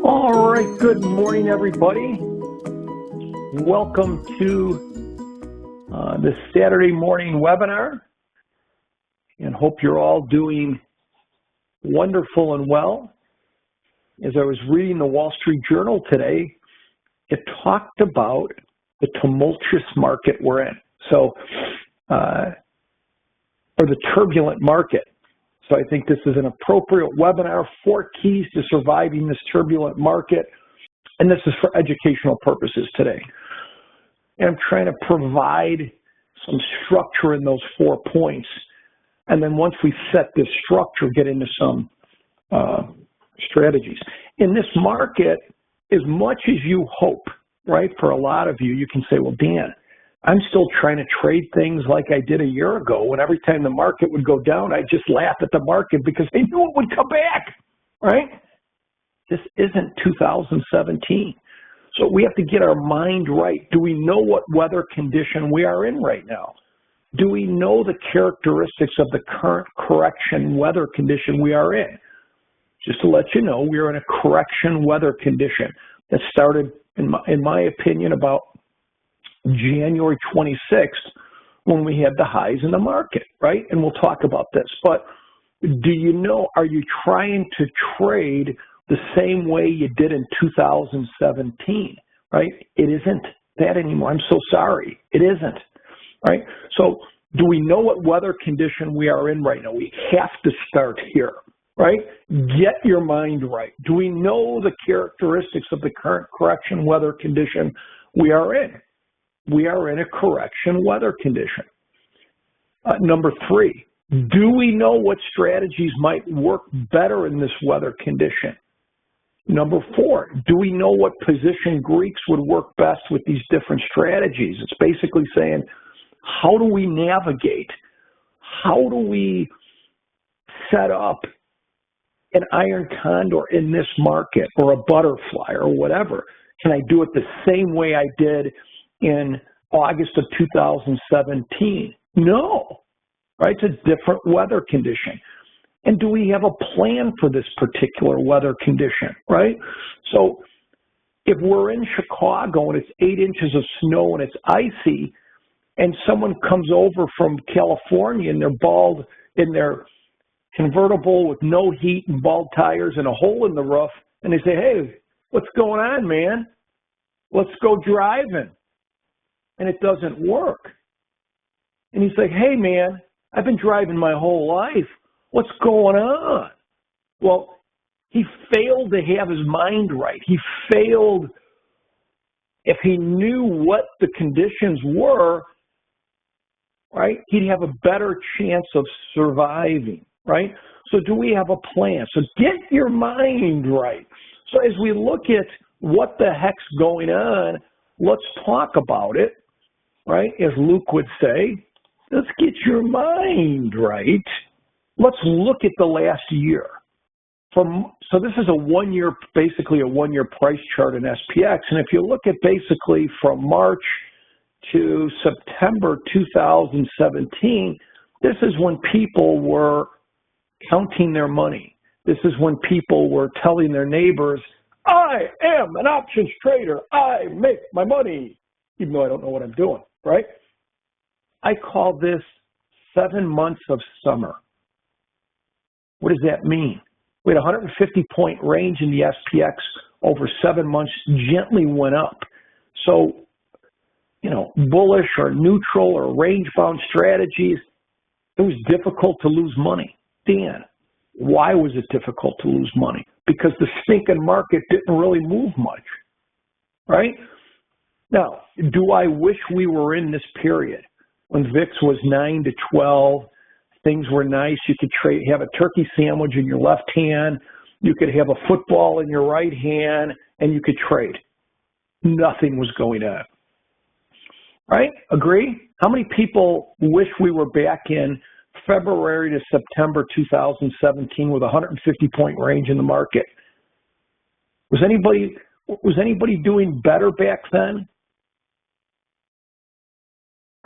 All right, good morning, everybody. Welcome to this Saturday morning webinar, and hope you're all doing wonderful and well. As I was reading the Wall Street Journal today, it talked about the tumultuous market we're in, or the turbulent market. So I think this is an appropriate webinar, 4 keys to surviving this turbulent market, and this is for educational purposes today. And I'm trying to provide some structure in those 4 points, and then once we set this structure, get into some strategies. In this market, as much as you hope, right, for a lot of you, you can say, well, Dan, I'm still trying to trade things like I did a year ago, when every time the market would go down, I just laughed at the market because I knew it would come back, right? This isn't 2017. So we have to get our mind right. Do we know what weather condition we are in right now? Do we know the characteristics of the current correction weather condition we are in? Just to let you know, we are in a correction weather condition that started, in my opinion, about January 26th, when we had the highs in the market, right? And we'll talk about this. But do you know, are you trying to trade the same way you did in 2017, right? It isn't that anymore. I'm so sorry. It isn't, right? So do we know what weather condition we are in right now? We have to start here, right? Get your mind right. Do we know the characteristics of the current correction weather condition we are in? We are in a correction weather condition. Number 3, do we know what strategies might work better in this weather condition? Number 4, do we know what position Greeks would work best with these different strategies? It's basically saying, how do we navigate? How do we set up an iron condor in this market, or a butterfly, or whatever? Can I do it the same way I did in August of 2017? No, right? It's a different weather condition. And do we have a plan for this particular weather condition, right? So if we're in Chicago and it's 8 inches of snow and it's icy, and someone comes over from California and they're bald in their convertible with no heat and bald tires and a hole in the roof, and they say, hey, what's going on, man? Let's go driving. And it doesn't work. And he's like, hey, man, I've been driving my whole life. What's going on? Well, he failed to have his mind right. He failed. If he knew what the conditions were, right, he'd have a better chance of surviving, right? So do we have a plan? So get your mind right. So as we look at what the heck's going on, let's talk about it, right? As Luke would say, let's get your mind right. Let's look at the last year. So this is a 1 year, basically a 1 year price chart in SPX. And if you look at basically from March to September 2017, this is when people were counting their money. This is when people were telling their neighbors, I am an options trader. I make my money, even though I don't know what I'm doing, right? I call this 7 months of summer. What does that mean? We had a 150-point range in the SPX over 7 months, gently went up. So, you know, bullish or neutral or range-bound strategies, it was difficult to lose money. Dan, why was it difficult to lose money? Because the stinking market didn't really move much, right? Now, do I wish we were in this period when VIX was 9 to 12, things were nice, you could have a turkey sandwich in your left hand, you could have a football in your right hand, and you could trade. Nothing was going on, right? Agree? How many people wish we were back in February to September 2017 with a 150-point range in the market? Was anybody doing better back then?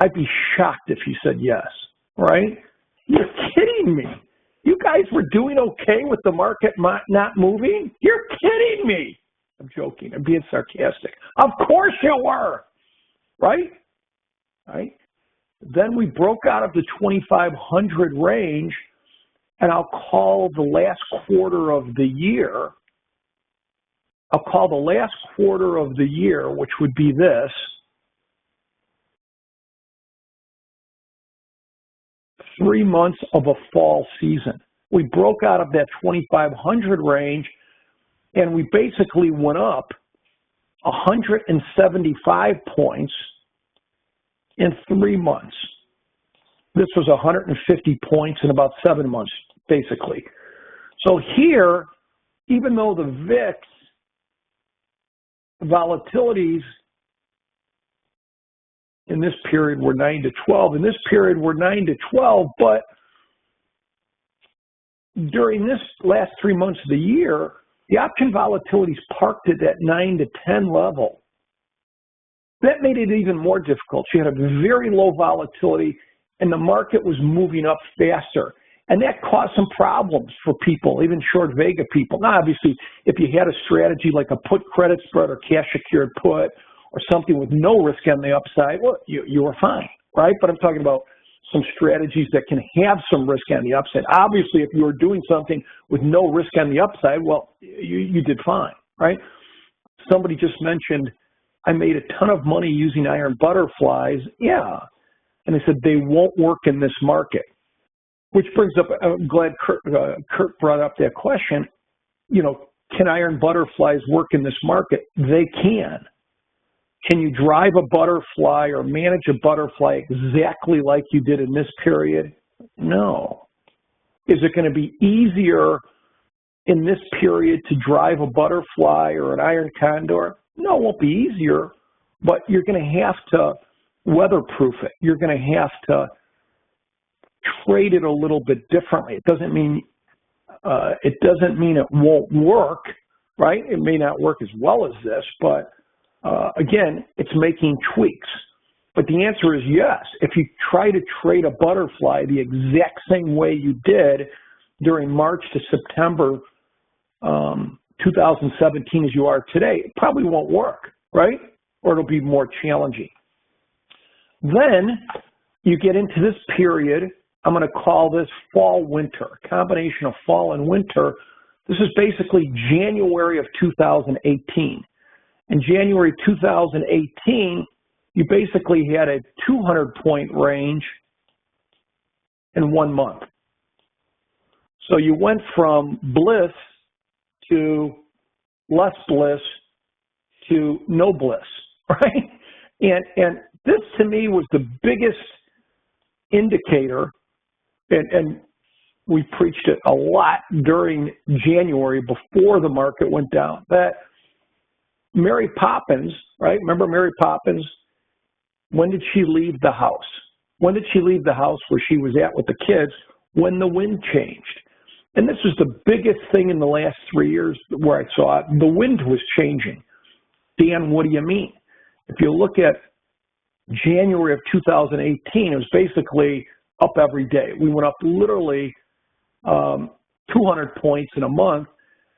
I'd be shocked if you said yes, right? You're kidding me. You guys were doing okay with the market not moving? You're kidding me. I'm joking. I'm being sarcastic. Of course you were, right? Right? Then we broke out of the 2,500 range, and I'll call the last quarter of the year. I'll call the last quarter of the year, which would be this, 3 months of a fall season. We broke out of that 2,500 range, and we basically went up 175 points in 3 months. This was 150 points in about 7 months, basically. So here, even though the VIX volatilities in this period were 9 to 12, in this period were 9 to 12, but during this last 3 months of the year, the option volatilities parked at that 9 to 10 level. That made it even more difficult. You had a very low volatility, and the market was moving up faster. And that caused some problems for people, even short Vega people. Now, obviously, if you had a strategy like a put credit spread or cash secured put or something with no risk on the upside, well, you were fine, right? But I'm talking about some strategies that can have some risk on the upside. Obviously, if you were doing something with no risk on the upside, well, you did fine, right? Somebody just mentioned, I made a ton of money using iron butterflies. Yeah. And they said they won't work in this market. Which brings up, I'm glad Kurt brought up that question. You know, can iron butterflies work in this market? They can. Can you drive a butterfly or manage a butterfly exactly like you did in this period? No. Is it going to be easier in this period to drive a butterfly or an iron condor? No, it won't be easier, but you're going to have to weatherproof it. You're going to have to trade it a little bit differently. It doesn't mean it won't work, right? It may not work as well as this, but again, it's making tweaks. But the answer is yes. If you try to trade a butterfly the exact same way you did during March to September 2017 as you are today, it probably won't work, right? Or it'll be more challenging. Then you get into this period. I'm going to call this fall-winter, a combination of fall and winter. This is basically January of 2018. In January 2018, you basically had a 200-point range in 1 month. So you went from bliss to less bliss to no bliss, right? And this, to me, was the biggest indicator, and we preached it a lot during January before the market went down, that Mary Poppins, right? Remember Mary Poppins? When did she leave the house? When did she leave the house where she was at with the kids? When the wind changed. And this was the biggest thing in the last 3 years where I saw it. The wind was changing. Dan, what do you mean? If you look at January of 2018, it was basically up every day. We went up literally 200 points in a month.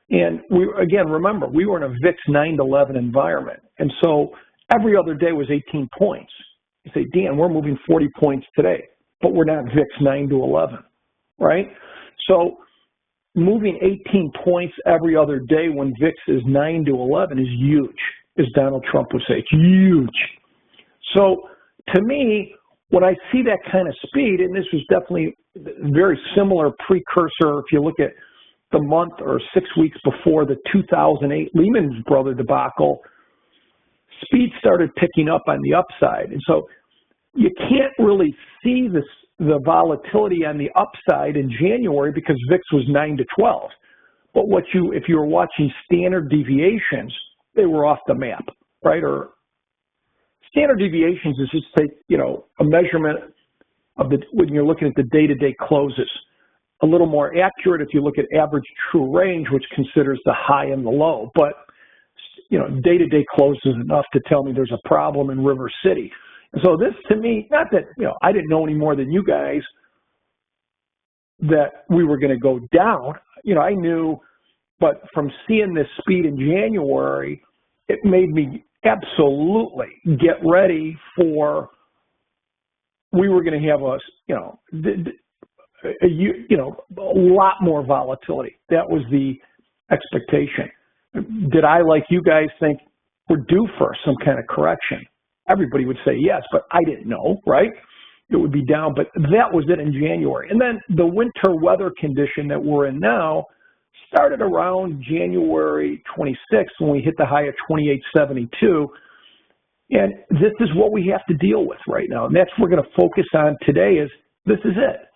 And we, again, remember, we were in a VIX 9 to 11 environment. And so every other day was 18 points. You say, Dan, we're moving 40 points today, but we're not VIX 9 to 11, right? So moving 18 points every other day when VIX is 9 to 11 is huge, as Donald Trump would say. It's huge. So to me, when I see that kind of speed, and this was definitely very similar precursor, if you look at the month or 6 weeks before the 2008 Lehman Brothers debacle, speed started picking up on the upside. And so you can't really see the volatility on the upside in January because VIX was 9 to 12. But if you were watching standard deviations, they were off the map, right? Or standard deviations is just take, a measurement of when you're looking at the day-to-day closes. A little more accurate if you look at average true range, which considers the high and the low. But, day-to-day close is enough to tell me there's a problem in River City. And so this, to me, not that, I didn't know any more than you guys that we were going to go down. I knew but from seeing this speed in January, it made me absolutely get ready for, we were going to have a lot more volatility. That was the expectation. Did I, like you guys, think we're due for some kind of correction? Everybody would say yes, but I didn't know, right? It would be down, but that was it in January. And then the winter weather condition that we're in now started around January 26th when we hit the high of 28.72. And this is what we have to deal with right now. And that's what we're going to focus on today is this is it,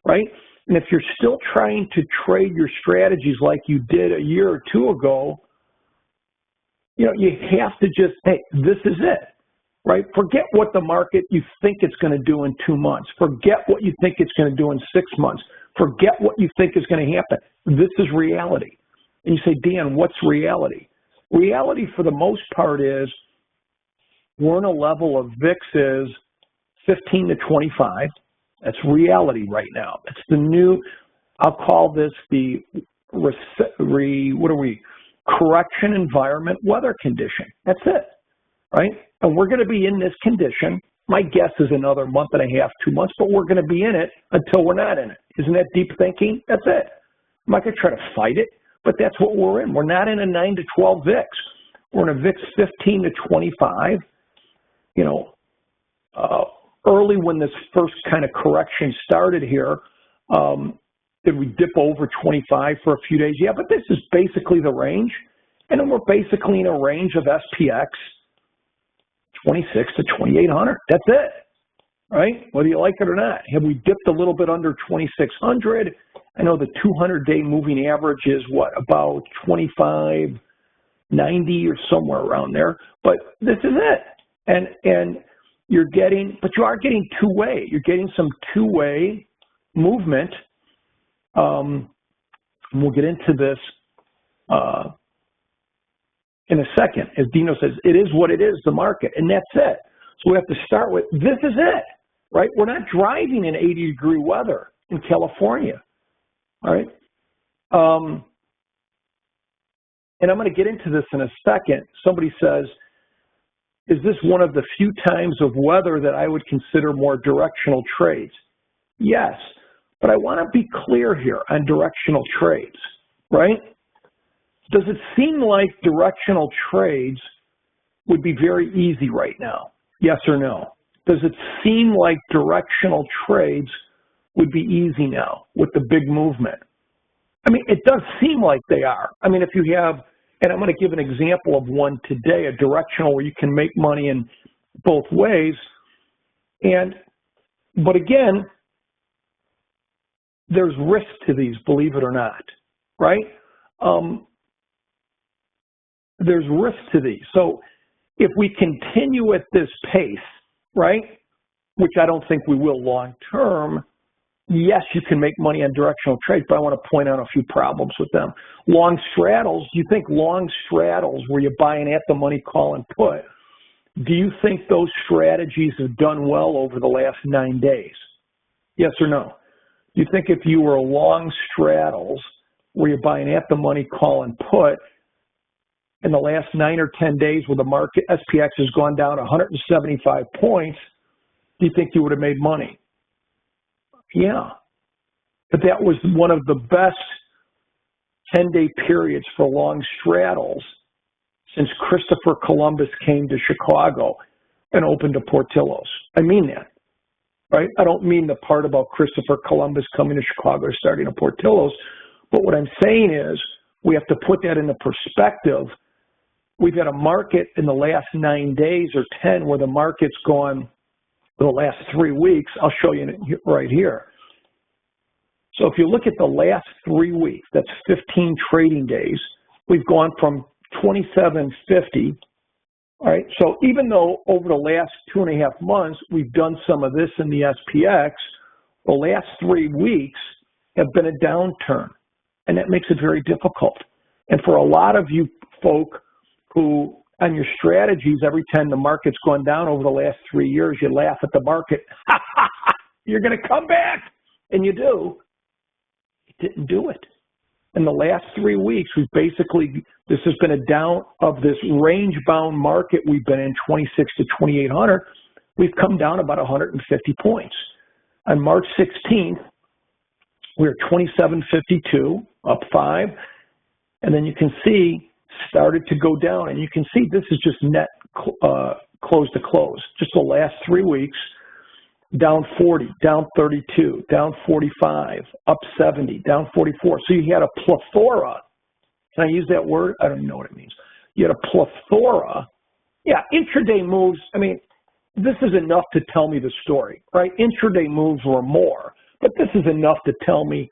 right? And if you're still trying to trade your strategies like you did a year or two ago, you have to just, hey, this is it, right? Forget what the market you think it's going to do in 2 months. Forget what you think it's going to do in 6 months. Forget what you think is going to happen. This is reality. And you say, Dan, what's reality? Reality for the most part is we're in a level of VIX is 15 to 25. That's reality right now. It's the new, I'll call this the correction environment weather condition. That's it, right? And we're going to be in this condition. My guess is another month and a half, 2 months, but we're going to be in it until we're not in it. Isn't that deep thinking? That's it. I'm not going to try to fight it, but that's what we're in. We're not in a 9 to 12 VIX. We're in a VIX 15 to 25. Early when this first kind of correction started here, did we dip over 25 for a few days? Yeah, but this is basically the range. And then we're basically in a range of SPX 26 to 2800. That's it, right? Whether you like it or not. Have we dipped a little bit under 2600? I know the 200-day moving average is what, about 2590 or somewhere around there. But this is it. And you're getting, but you are getting two-way. You're getting some two-way movement. And we'll get into this in a second. As Dino says, it is what it is, the market, and that's it. So we have to start with, this is it, right? We're not driving in 80-degree weather in California, all right? And I'm going to get into this in a second. Somebody says, is this one of the few times of weather that I would consider more directional trades? Yes, but I want to be clear here on directional trades, right? Does it seem like directional trades would be very easy right now? Yes or no? Does it seem like directional trades would be easy now with the big movement? I mean, it does seem like they are. I mean, if you have, and I'm going to give an example of one today, a directional where you can make money in both ways. But again, there's risk to these, believe it or not, right? There's risk to these. So if we continue at this pace, right, which I don't think we will long term, yes, you can make money on directional trades, but I want to point out a few problems with them. Long straddles, you think long straddles where you're buying at the money call and put, do you think those strategies have done well over the last 9 days? Yes or no? You think if you were long straddles where you're buying at the money call and put, in the last 9 or 10 days where the market, SPX has gone down 175 points, do you think you would have made money? Yeah. But that was one of the best 10-day periods for long straddles since Christopher Columbus came to Chicago and opened a Portillo's. I mean that, right? I don't mean the part about Christopher Columbus coming to Chicago and starting a Portillo's, but what I'm saying is we have to put that into perspective. We've had a market in the last 9 days or 10 where the market's gone for the last 3 weeks. I'll show you right here. So if you look at the last 3 weeks, that's 15 trading days, we've gone from 2750. All right. So even though over the last 2.5 months, we've done some of this in the SPX, the last 3 weeks have been a downturn, and that makes it very difficult. And for a lot of you folk who, on your strategies, every time the market's gone down over the last 3 years, you laugh at the market. You're going to come back. And you do. It didn't do it. In the last 3 weeks, we've basically, this has been a down of this range-bound market we've been in, 26 to 2,800. We've come down about 150 points. On March 16th, we were 2752, up 5. And then you can see, started to go down. And you can see this is just net close to close. Just the last 3 weeks, down 40, down 32, down 45, up 70, down 44. So you had a plethora. Can I use that word? I don't even know what it means. You had a plethora. Yeah, intraday moves. I mean, this is enough to tell me the story, right? Intraday moves were more, but this is enough to tell me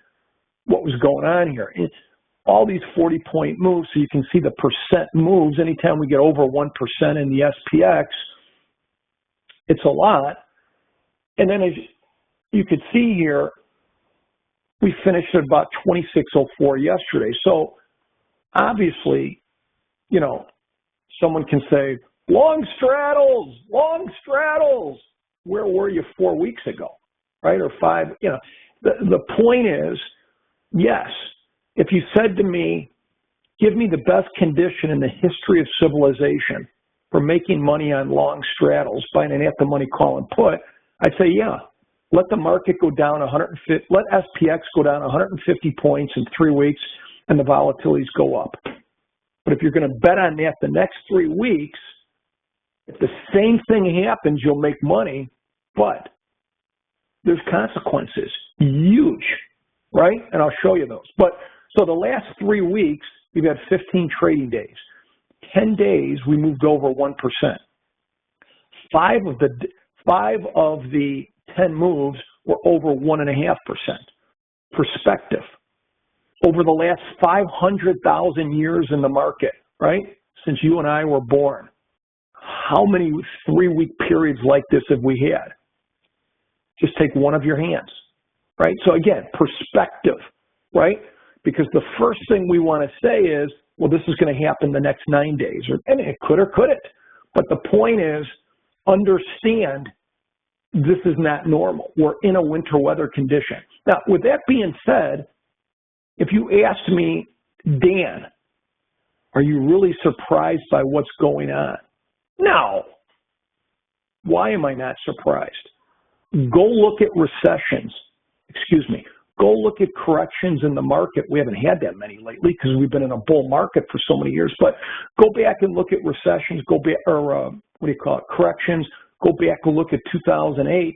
what was going on here. It's all these 40-point moves, so you can see the percent moves. Anytime we get over 1% in the SPX, it's a lot. And then as you could see here, we finished at about 2604 yesterday. So obviously, you know, someone can say, long straddles, long straddles. Where were you 4 weeks ago, right? Or 5, you know. The point is, yes, if you said to me, give me the best condition in the history of civilization for making money on long straddles, buying an at-the-money call and put, I'd say, yeah, let the market go down 150, let SPX go down 150 points in 3 weeks and the volatilities go up. But if you're going to bet on that the next 3 weeks, if the same thing happens, you'll make money, but there's consequences, huge, right? And I'll show you those. But so the last 3 weeks, we've had 15 trading days. 10 days, we moved over 1%. Five of the 10 moves were over 1.5%. Perspective. Over the last 500,000 years in the market, right? Since you and I were born, how many 3-week periods like this have we had? Just take one of your hands, right? So again, perspective, right? Because the first thing we want to say is, well, this is going to happen the next 9 days, and it could or couldn't. But the point is, understand this is not normal. We're in a winter weather condition. Now, with that being said, if you asked me, Dan, are you really surprised by what's going on? No. Why am I not surprised? Go look at recessions. Excuse me. Go look at corrections in the market. We haven't had that many lately because we've been in a bull market for so many years. But go back and look at recessions. Go back, or what do you call it? Corrections. Go back and look at 2008.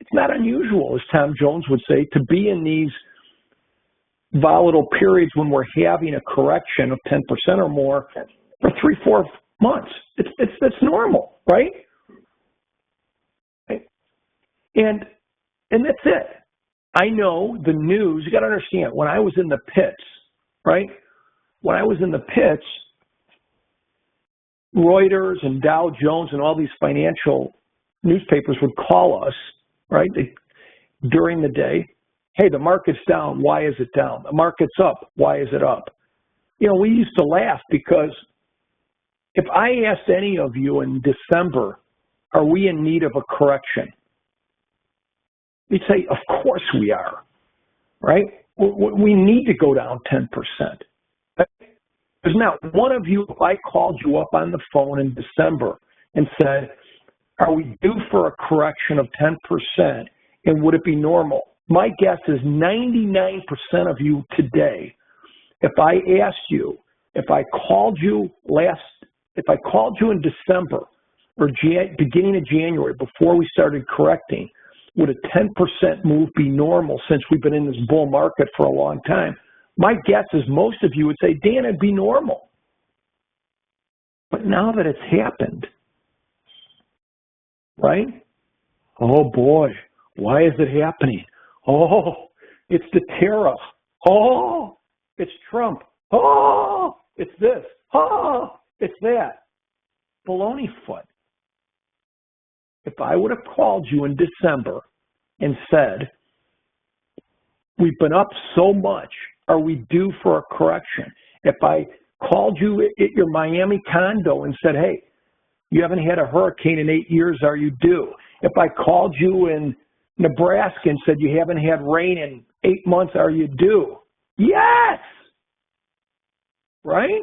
It's not unusual, as Tom Jones would say, to be in these volatile periods when we're having a correction of 10% or more for 3-4 months. It's normal, right? And that's it. I know the news. You got to understand. When I was in the pits, right? When I was in the pits, Reuters and Dow Jones and all these financial newspapers would call us, right, during the day. Hey, the market's down. Why is it down? The market's up. Why is it up? You know, we used to laugh because if I asked any of you in December, are we in need of a correction? You'd say, of course we are, right? We need to go down 10%. There's not one of you, if I called you up on the phone in December and said, are we due for a correction of 10% and would it be normal? My guess is 99% of you today, if I asked you, if I called you in December or beginning of January before we started correcting, would a 10% move be normal since we've been in this bull market for a long time? My guess is most of you would say, Dan, it'd be normal. But now that it's happened, right? Oh boy, why is it happening? Oh, it's the tariff. Oh, it's Trump. Oh, it's this. Oh, it's that. Baloney foot. If I would have called you in December and said, we've been up so much, are we due for a correction? If I called you at your Miami condo and said, hey, you haven't had a hurricane in 8 years, are you due? If I called you in Nebraska and said you haven't had rain in 8 months, are you due? Yes, right?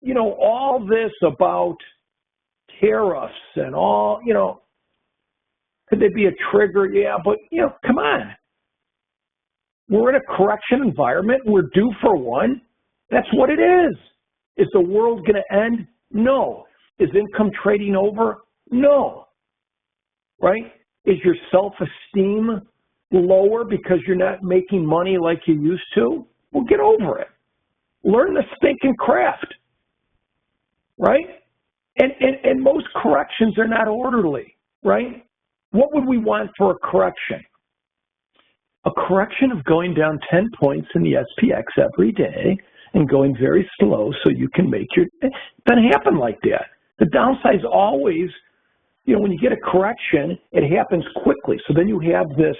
You know, all this about tariffs and all, you know, could they be a trigger? Yeah, but, you know, come on. We're in a correction environment. We're due for one. That's what it is. Is the world going to end? No. Is income trading over? No. Right? Is your self-esteem lower because you're not making money like you used to? Well, get over it. Learn the stinking craft. Right? And most corrections are not orderly. Right? What would we want for a correction? A correction of going down 10 points in the SPX every day and going very slow so you can make your, it doesn't happen like that. The downside is always, you know, when you get a correction, it happens quickly. So then you have this,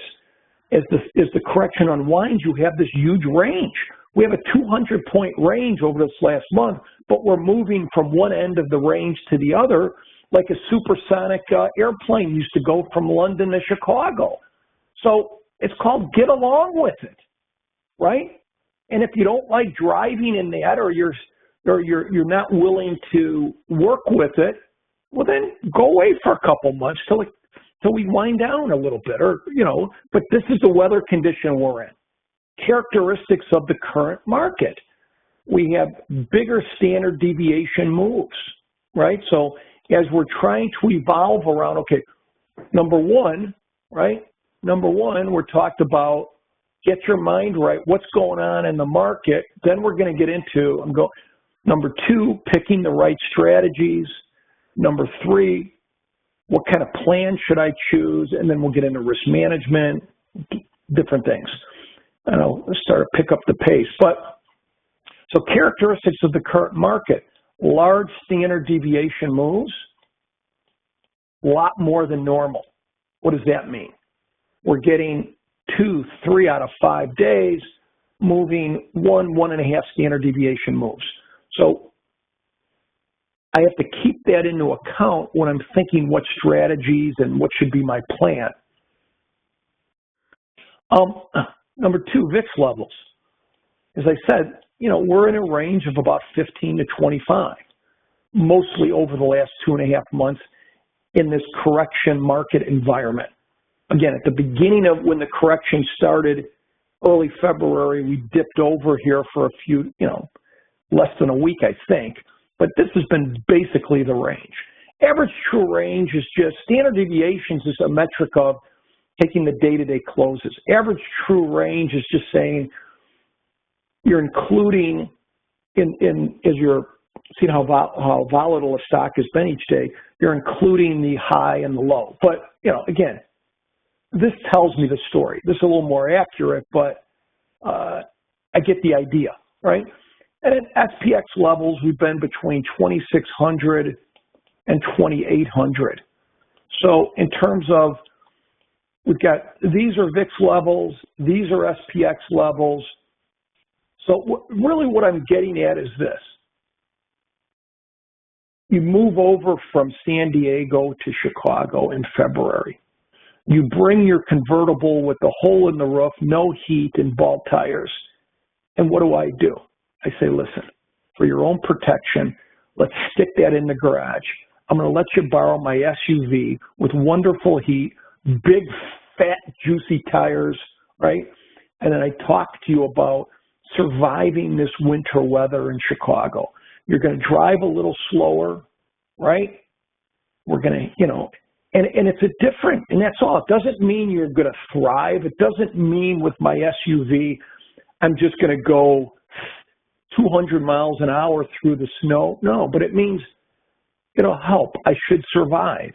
as the correction unwinds, you have this huge range. We have a 200-point range over this last month, but we're moving from one end of the range to the other like a supersonic airplane used to go from London to Chicago. So it's called get along with it, right? And if you don't like driving in that, or you're not willing to work with it, well then go away for a couple months till we wind down a little bit, or you know. But this is the weather condition we're in. Characteristics of the current market. We have bigger standard deviation moves, right? So as we're trying to evolve around, okay, number one, right? Number one, we're talked about get your mind right, what's going on in the market. Then we're going to get into, number two, picking the right strategies. Number three, what kind of plan should I choose? And then we'll get into risk management, different things. And I'll start to pick up the pace. But so characteristics of the current market, large standard deviation moves, a lot more than normal. What does that mean? We're getting 2, 3 out of 5 days, moving 1.5 standard deviation moves. So I have to keep that into account when I'm thinking what strategies and what should be my plan. Number two, VIX levels. As I said, you know, we're in a range of about 15 to 25, mostly over the last 2.5 months in this correction market environment. Again, at the beginning of when the correction started, early February, we dipped over here for a few, you know, less than a week, I think. But this has been basically the range. Average true range is just, standard deviations is a metric of taking the day-to-day closes. Average true range is just saying you're including as you're seeing how volatile a stock has been each day, you're including the high and the low. But, you know, again, this tells me the story. This is a little more accurate, but I get the idea, right? And at SPX levels, we've been between 2,600 and 2,800. So in terms of, we've got, these are VIX levels, these are SPX levels. So really what I'm getting at is this. You move over from San Diego to Chicago in February. You bring your convertible with the hole in the roof, no heat and ball tires. And what do? I say, listen, for your own protection, let's stick that in the garage. I'm going to let you borrow my SUV with wonderful heat, big, fat, juicy tires, right? And then I talk to you about surviving this winter weather in Chicago. You're going to drive a little slower, right? We're going to, you know, and it's a different, and that's all. It doesn't mean you're going to thrive. It doesn't mean with my SUV, I'm just going to go 200 miles an hour through the snow. No, but it means, it'll help. I should survive,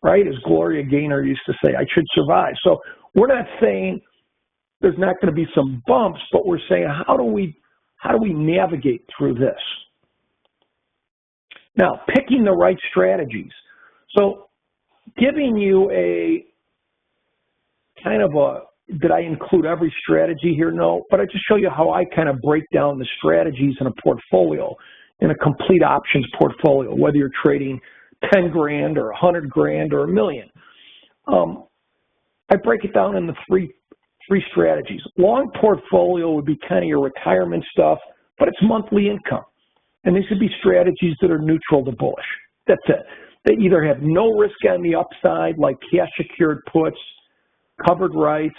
right? As Gloria Gaynor used to say, I should survive. So we're not saying there's not going to be some bumps, but we're saying, how do we navigate through this? Now, picking the right strategies. So giving you a kind of a, did I include every strategy here? No, but I just show you how I kind of break down the strategies in a portfolio, in a complete options portfolio, whether you're trading 10 grand or 100 grand or $1 million. I break it down into three strategies. Long portfolio would be kind of your retirement stuff, but it's monthly income. And these would be strategies that are neutral to bullish. That's it. They either have no risk on the upside, like cash secured puts, covered rights,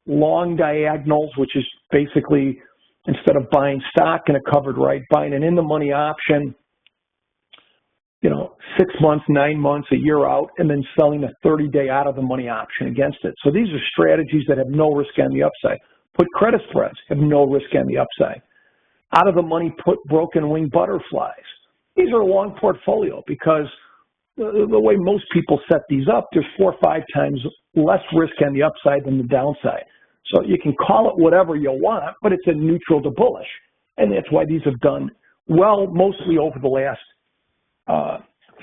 long diagonals, which is basically instead of buying stock in a covered right, buying an in-the-money option, 6 months, 9 months, a year out, and then selling a 30-day out-of-the-money option against it. So these are strategies that have no risk on the upside. Put credit spreads have no risk on the upside. Out-of-the-money put broken wing butterflies. These are a long portfolio because the way most people set these up, there's 4 or 5 times less risk on the upside than the downside. So you can call it whatever you want, but it's a neutral to bullish. And that's why these have done well, mostly over the last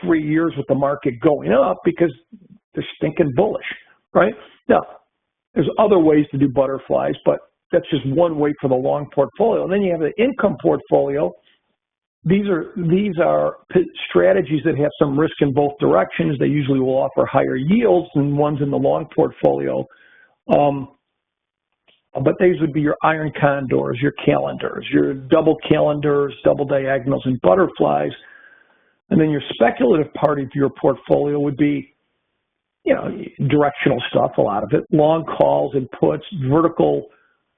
3 years with the market going up because they're stinking bullish, right? Now, there's other ways to do butterflies, but that's just one way for the long portfolio. And then you have the income portfolio. These are strategies that have some risk in both directions. They usually will offer higher yields than ones in the long portfolio. But these would be your iron condors, your calendars, your double calendars, double diagonals, and butterflies. And then your speculative part of your portfolio would be, directional stuff, a lot of it, long calls and puts,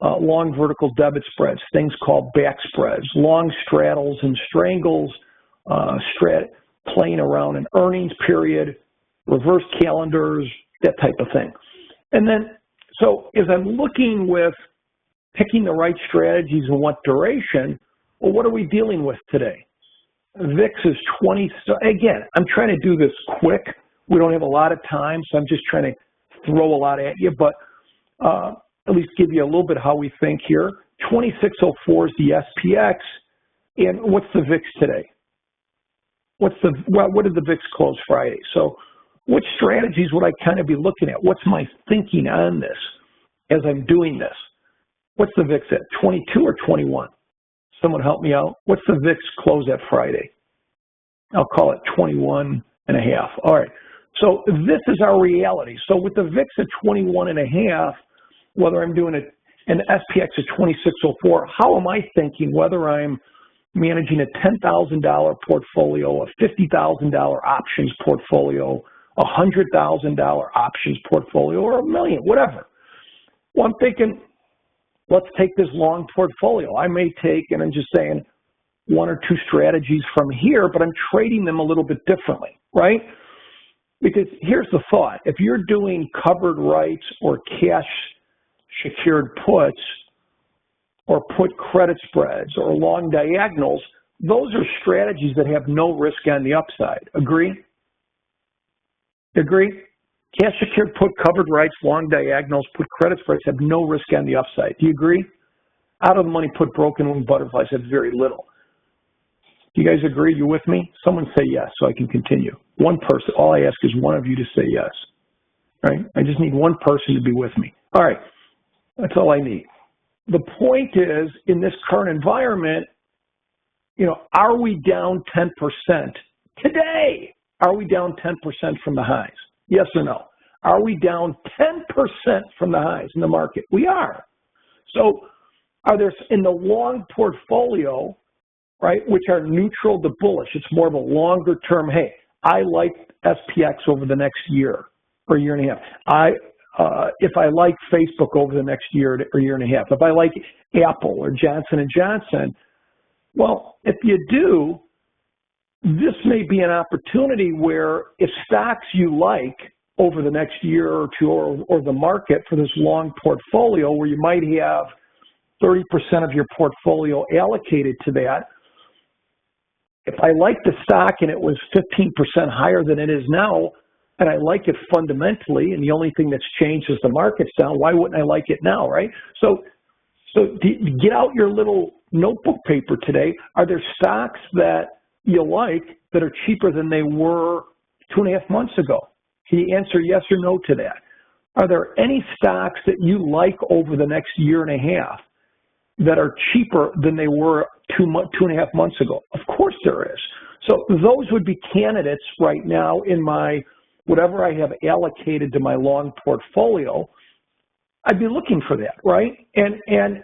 long vertical debit spreads, things called back spreads, long straddles and strangles, playing around an earnings period, reverse calendars, that type of thing. And then, so as I'm looking with picking the right strategies and what duration, well, what are we dealing with today? VIX is 20. Again, I'm trying to do this quick. We don't have a lot of time, so I'm just trying to throw a lot at you, but at least give you a little bit how we think here. 2604 is the SPX, and what's the VIX today? What did the VIX close Friday? So what strategies would I kind of be looking at? What's my thinking on this as I'm doing this? What's the VIX at, 22 or 21? Someone help me out. What's the VIX close at Friday? I'll call it 21 and a half. All right. So this is our reality. So with the VIX at 21 and a half, whether I'm doing an SPX at 2604, how am I thinking whether I'm managing a $10,000 portfolio, a $50,000 options portfolio, a $100,000 options portfolio, or $1 million, whatever? Well, I'm thinking, let's take this long portfolio. I may take, and I'm just saying, 1 or 2 strategies from here, but I'm trading them a little bit differently, right? Because here's the thought. If you're doing covered rights or cash secured puts or put credit spreads or long diagonals, those are strategies that have no risk on the upside. Agree? Agree? Cash secured put, covered rights, long diagonals, put credit spreads have no risk on the upside. Do you agree? Out of the money put, broken wing butterflies have very little. Do you guys agree? You with me? Someone say yes so I can continue. One person. All I ask is one of you to say yes. Right? I just need one person to be with me. All right. That's all I need. The point is, in this current environment, are we down 10% today? Are we down 10% from the highs? Yes or no? Are we down 10% from the highs in the market? We are. So are there, in the long portfolio, right, which are neutral to bullish, it's more of a longer term, hey, I like SPX over the next year or year and a half. If I like Facebook over the next year or year and a half, if I like Apple or Johnson & Johnson, well, if you do, this may be an opportunity where if stocks you like over the next year or two or the market for this long portfolio where you might have 30% of your portfolio allocated to that, if I like the stock and it was 15% higher than it is now, and I like it fundamentally, and the only thing that's changed is the market's down, why wouldn't I like it now, right? So get out your little notebook paper today. Are there stocks that you like that are cheaper than they were 2.5 months ago? Can you answer yes or no to that? Are there any stocks that you like over the next year and a half that are cheaper than they were 2.5 months ago? Of course there is. So those would be candidates right now in my, whatever I have allocated to my long portfolio. I'd be looking for that, right? And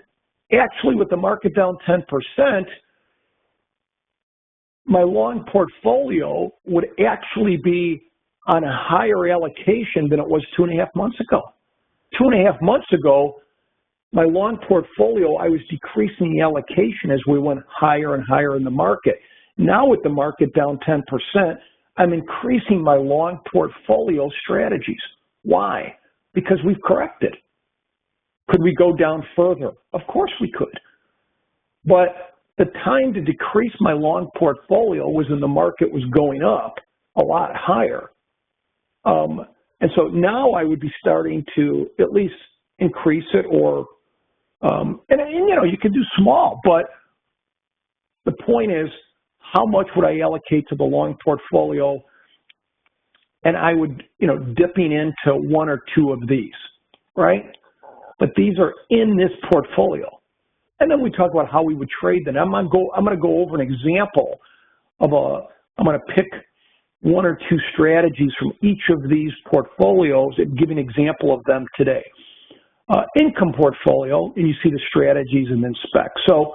actually, with the market down 10%, my long portfolio would actually be on a higher allocation than it was 2.5 months ago. 2.5 months ago, my long portfolio, I was decreasing the allocation as we went higher and higher in the market. Now with the market down 10%, I'm increasing my long portfolio strategies. Why? Because we've corrected. Could we go down further? Of course we could. But the time to decrease my long portfolio was when the market was going up a lot higher. And so now I would be starting to at least increase it, or, and you know, you can do small, but the point is, how much would I allocate to the long portfolio? And I would, you know, dipping into one or two of these, right? But these are in this portfolio. And then we talk about how we would trade them. I'm going to go over an example of I'm going to pick one or two strategies from each of these portfolios and give an example of them today. Income portfolio, and you see the strategies and then specs. So,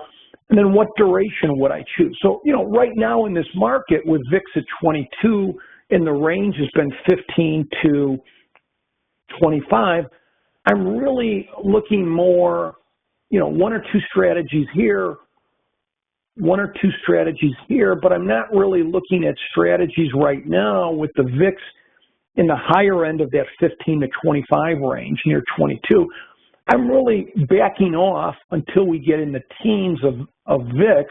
and then what duration would I choose? So, you know, right now in this market with VIX at 22, and the range has been 15 to 25, I'm really looking more, you know, one or two strategies here, one or two strategies here, but I'm not really looking at strategies right now with the VIX in the higher end of that 15 to 25 range, near 22. I'm really backing off until we get in the teens of VIX,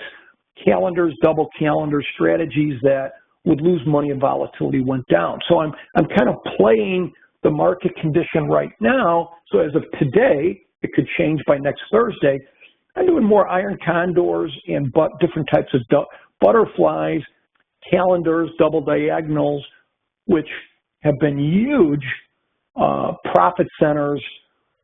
calendars, double calendar strategies that would lose money if volatility went down. So I'm kind of playing the market condition right now. So as of today, it could change by next Thursday. I'm doing more iron condors and different types of butterflies, calendars, double diagonals, which have been huge profit centers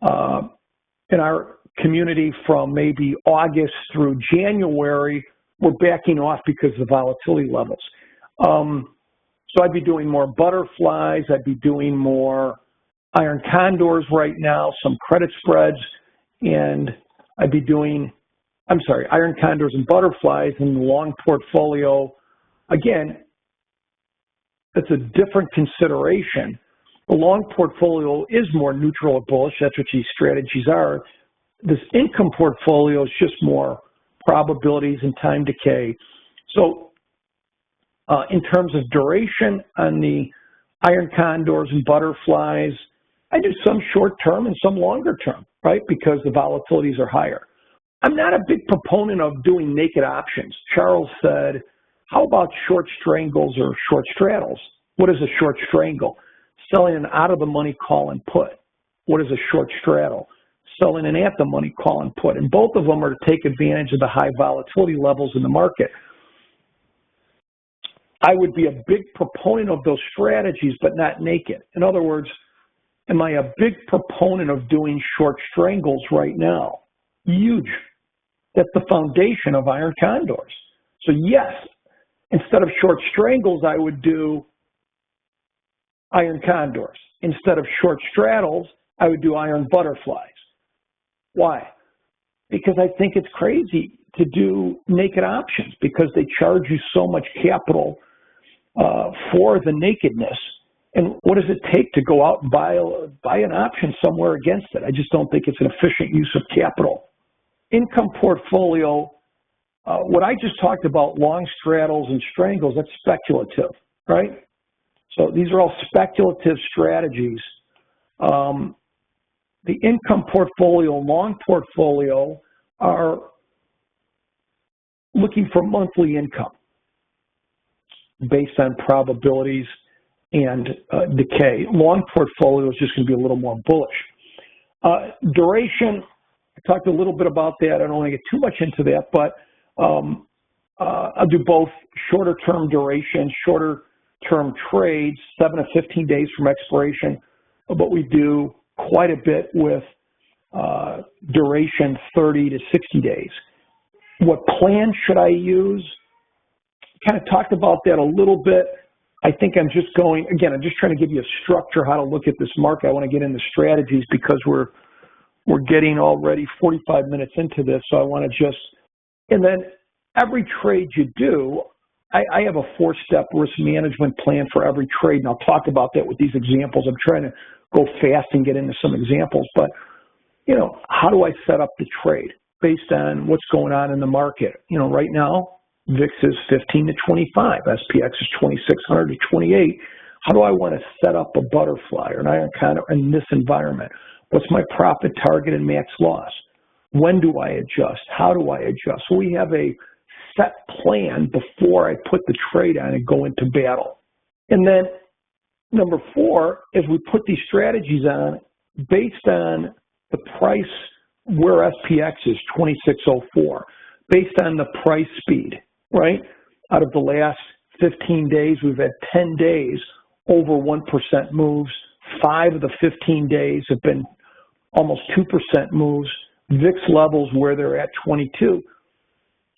in our community from maybe August through January. We're backing off because of the volatility levels. So I'd be doing more butterflies. I'd be doing more iron condors right now, some credit spreads, and I'd be doing, iron condors and butterflies in the long portfolio. Again, that's a different consideration. The long portfolio is more neutral or bullish. That's what these strategies are. This income portfolio is just more probabilities and time decay. So in terms of duration on the iron condors and butterflies, I do some short term and some longer term, right? Because the volatilities are higher. I'm not a big proponent of doing naked options. Charles said, how about short strangles or short straddles? What is a short strangle? Selling an out of the money call and put. What is a short straddle? Selling an at the money call and put. And both of them are to take advantage of the high volatility levels in the market. I would be a big proponent of those strategies, but not naked. In other words, am I a big proponent of doing short strangles right now? Huge. That's the foundation of iron condors. So yes, instead of short strangles, I would do iron condors. Instead of short straddles, I would do iron butterflies. Why? Because I think it's crazy to do naked options because they charge you so much capital for the nakedness. And what does it take to go out and buy an option somewhere against it? I just don't think it's an efficient use of capital. Income portfolio, what I just talked about, long straddles and strangles, that's speculative, right? So these are all speculative strategies. The income portfolio, long portfolio are looking for monthly income based on probabilities and decay. Long portfolio is just going to be a little more bullish. Duration, I talked a little bit about that. I don't want to get too much into that, but I'll do both shorter term duration, shorter term trades, 7 to 15 days from expiration, but we do quite a bit with duration 30 to 60 days. What plan should I use? Kind of talked about that a little bit. I think I'm just going, again, I'm just trying to give you a structure how to look at this market. I want to get into strategies because we're We're getting already 45 minutes into this, so I want to just, and then every trade you do, I have a 4-step risk management plan for every trade, and I'll talk about that with these examples. I'm trying to go fast and get into some examples, but, how do I set up the trade based on what's going on in the market? Right now, VIX is 15 to 25, SPX is 2600 to 28. How do I want to set up a butterfly or an iron condor in this environment? What's my profit target and max loss? When do I adjust? How do I adjust? So we have a set plan before I put the trade on and go into battle. And then number 4 is we put these strategies on based on the price where SPX is 2604, based on the price speed, right? Out of the last 15 days, we've had 10 days over 1% moves. 5 of the 15 days have been almost 2% moves. VIX levels where they're at 22.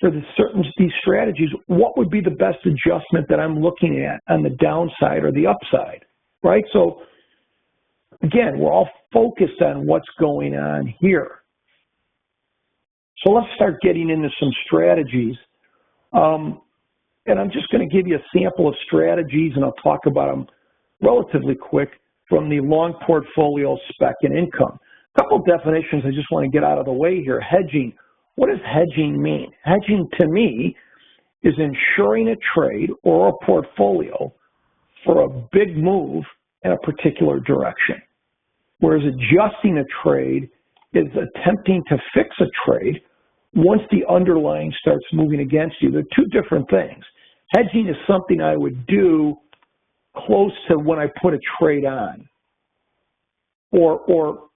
For these strategies, what would be the best adjustment that I'm looking at on the downside or the upside, right? So again, we're all focused on what's going on here. So let's start getting into some strategies. And I'm just going to give you a sample of strategies, and I'll talk about them relatively quick from the long portfolio, spec, and income. A couple of definitions I just want to get out of the way here. Hedging. What does hedging mean? Hedging to me is insuring a trade or a portfolio for a big move in a particular direction. Whereas adjusting a trade is attempting to fix a trade once the underlying starts moving against you. They're two different things. Hedging is something I would do close to when I put a trade on, or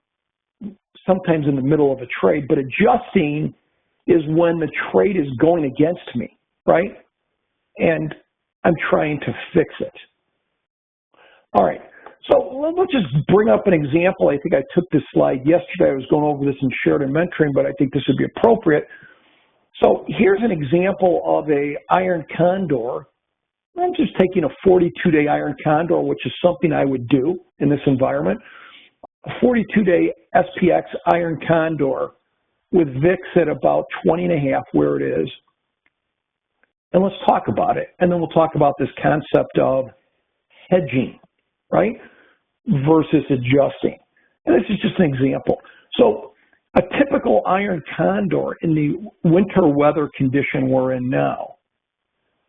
sometimes in the middle of a trade, but adjusting is when the trade is going against me, right? And I'm trying to fix it. All right, so let's just bring up an example. I think I took this slide yesterday. I was going over this in Sheridan Mentoring, but I think this would be appropriate. So here's an example of a iron condor. I'm just taking a 42-day iron condor, which is something I would do in this environment. A 42-day SPX iron condor with VIX at about 20.5 where it is. And let's talk about it. And then we'll talk about this concept of hedging, right, versus adjusting. And this is just an example. So a typical iron condor in the winter weather condition we're in now,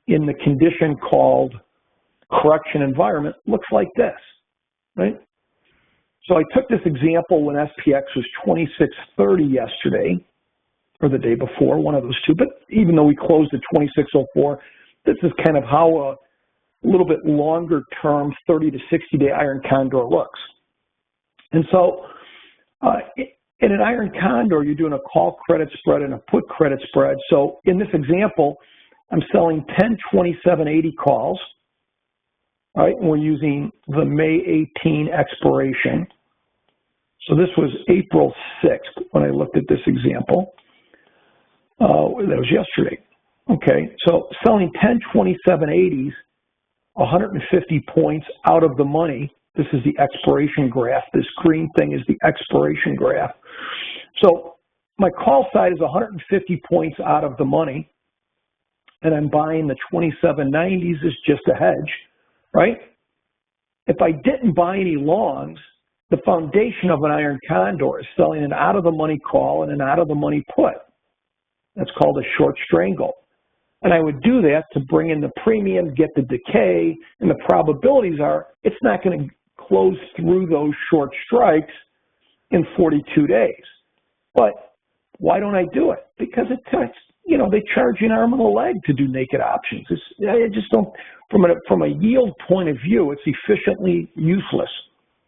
in the condition called correction environment, looks like this, right? So I took this example when SPX was 2630 yesterday, or the day before, one of those two. But even though we closed at 2604, this is kind of how a little bit longer term 30 to 60-day iron condor looks. And so in an iron condor, you're doing a call credit spread and a put credit spread. So in this example, I'm selling 10 2780 calls. All right, and we're using the May 18 expiration. So this was April 6th when I looked at this example. That was yesterday. Okay, so selling 10 2780s, 150 points out of the money. This is the expiration graph. This green thing is the expiration graph. So my call side is 150 points out of the money, and I'm buying the 2790s as just a hedge, right? If I didn't buy any longs, the foundation of an iron condor is selling an out-of-the-money call and an out-of-the-money put. That's called a short strangle. And I would do that to bring in the premium, get the decay, and the probabilities are it's not going to close through those short strikes in 42 days. But why don't I do it? Because they charge you an arm and a leg to do naked options. I just don't, from a yield point of view, it's efficiently useless.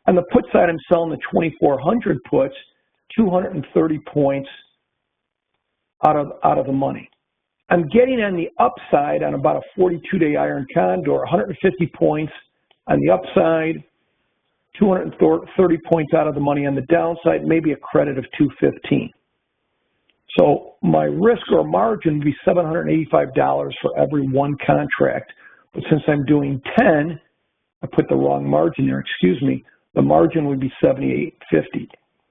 On the put side, I'm selling the 2400 puts, 230 points out of the money. I'm getting on the upside on about a 42-day iron condor, 150 points on the upside, 230 points out of the money on the downside, maybe a credit of 215. So my risk or margin would be $785 for every one contract. But since I'm doing 10, I put the wrong margin there, excuse me, the margin would be $78.50.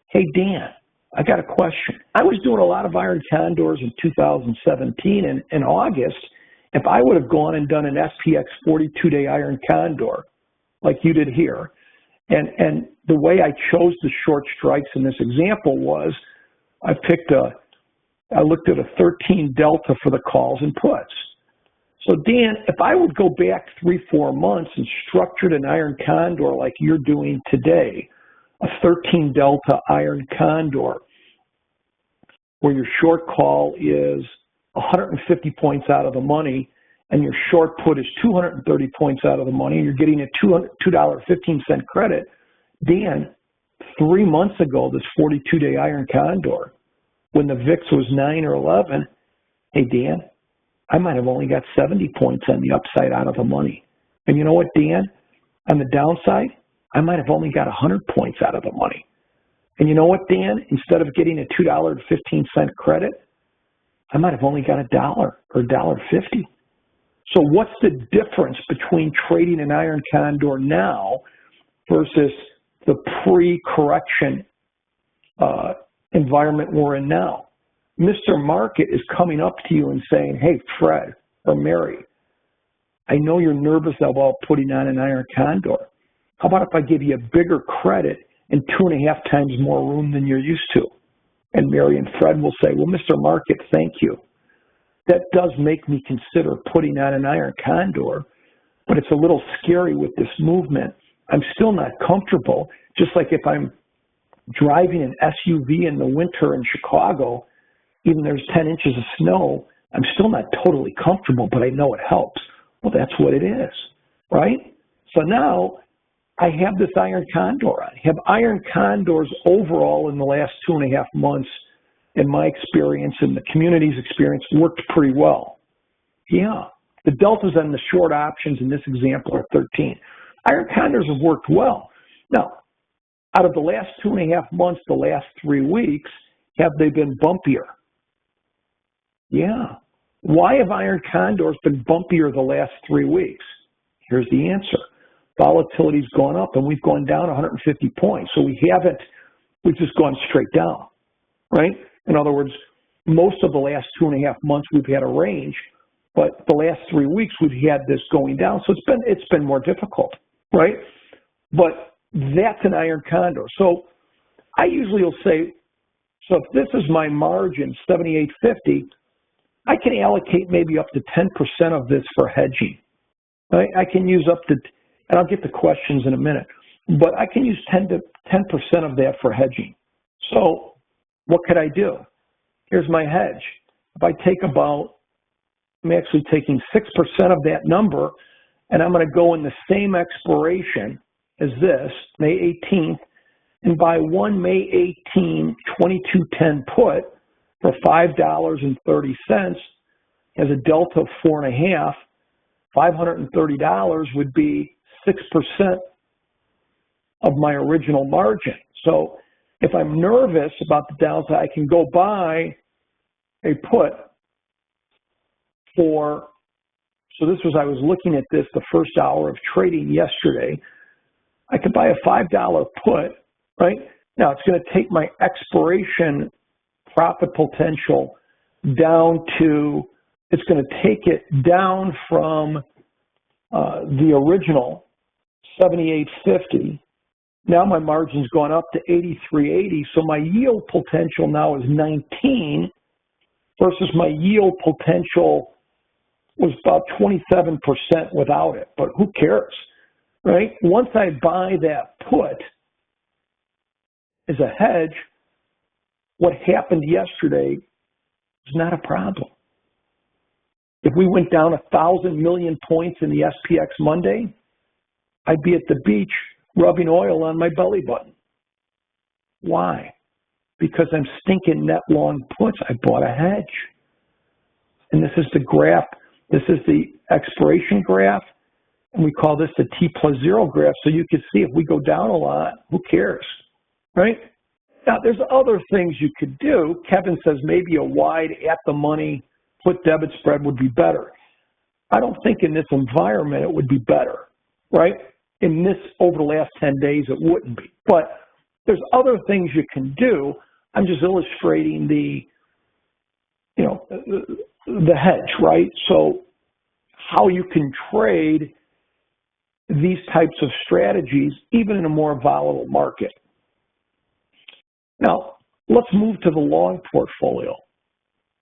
Hey, Dan, I got a question. I was doing a lot of iron condors in 2017 and in August. If I would have gone and done an SPX 42-day iron condor like you did here, and the way I chose the short strikes in this example was I looked at a 13 delta for the calls and puts. So Dan, if I would go back 3-4 months and structured an iron condor like you're doing today, a 13 delta iron condor, where your short call is 150 points out of the money and your short put is 230 points out of the money, and you're getting a $2.15 credit. Dan, 3 months ago, this 42-day iron condor, when the VIX was 9 or 11, hey, Dan, I might have only got 70 points on the upside out of the money. And you know what, Dan? On the downside, I might have only got 100 points out of the money. And you know what, Dan? Instead of getting a $2.15 credit, I might have only got $1 or $1.50. So what's the difference between trading an iron condor now versus the pre-correction environment we're in now? Mr. Market is coming up to you and saying, hey, Fred or Mary, I know you're nervous about putting on an iron condor. How about if I give you a bigger credit and 2.5 times more room than you're used to? And Mary and Fred will say, well, Mr. Market, thank you. That does make me consider putting on an iron condor, but it's a little scary with this movement. I'm still not comfortable, just like if I'm driving an SUV in the winter in Chicago, even there's 10 inches of snow, I'm still not totally comfortable, but I know it helps. Well, that's what it is, right? So now I have this iron condor on. I have iron condors overall in the last 2.5 months, in my experience and the community's experience, worked pretty well. Yeah, the deltas on the short options in this example are 13. Iron condors have worked well. Now, out of the last 2.5 months, the last 3 weeks, have they been bumpier? Yeah. Why have iron condors been bumpier the last 3 weeks? Here's the answer. Volatility's gone up and we've gone down 150 points. So we've just gone straight down, right? In other words, most of the last 2.5 months we've had a range, but the last 3 weeks we've had this going down. So it's been more difficult, right? But that's an iron condor. So I usually will say, so if this is my margin, 78.50, I can allocate maybe up to 10% of this for hedging. Right? I can use up to, and I'll get to questions in a minute, but I can use 10% of that for hedging. So what could I do? Here's my hedge. If I take I'm actually taking 6% of that number, and I'm going to go in the same expiration as this, May 18th, and buy one May 18, 2210 put for $5.30, has a delta of 4.5. $530 would be 6% of my original margin. So if I'm nervous about the downside, I can go buy a put for, so this was, I was looking at this the first hour of trading yesterday. I could buy a $5 put, right? Now it's going to take my expiration profit potential down to, it's going to take it down from the original 78.50. Now my margin's gone up to 83.80. So my yield potential now is 19 versus my yield potential was about 27% without it. But who cares, right? Once I buy that put as a hedge, what happened yesterday is not a problem. If we went down 1,000 million points in the SPX Monday, I'd be at the beach rubbing oil on my belly button. Why? Because I'm stinking net long puts. I bought a hedge. And this is the graph. This is the expiration graph. And we call this the T+0 graph. So you can see if we go down a lot, who cares, right? Now, there's other things you could do. Kevin says maybe a wide at-the-money put debit spread would be better. I don't think in this environment it would be better, right? In this, over the last 10 days, it wouldn't be. But there's other things you can do. I'm just illustrating the hedge, right? So how you can trade these types of strategies even in a more volatile market. Now, let's move to the long portfolio.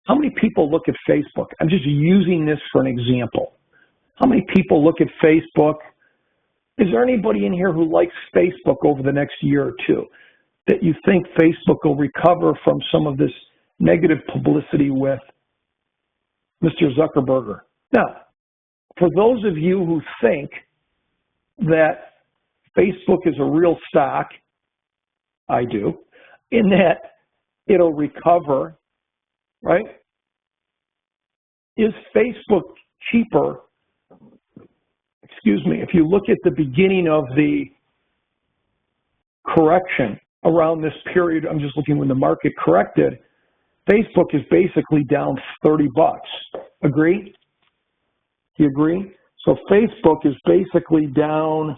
How many people look at Facebook? I'm just using this for an example. How many people look at Facebook? Is there anybody in here who likes Facebook over the next year or two, that you think Facebook will recover from some of this negative publicity with Mr. Zuckerberg? Now, for those of you who think that Facebook is a real stock, I do, in that it'll recover, right? Is Facebook cheaper? Excuse me, if you look at the beginning of the correction around this period, I'm just looking when the market corrected, Facebook is basically down $30. Agree? Do you agree? So Facebook is basically down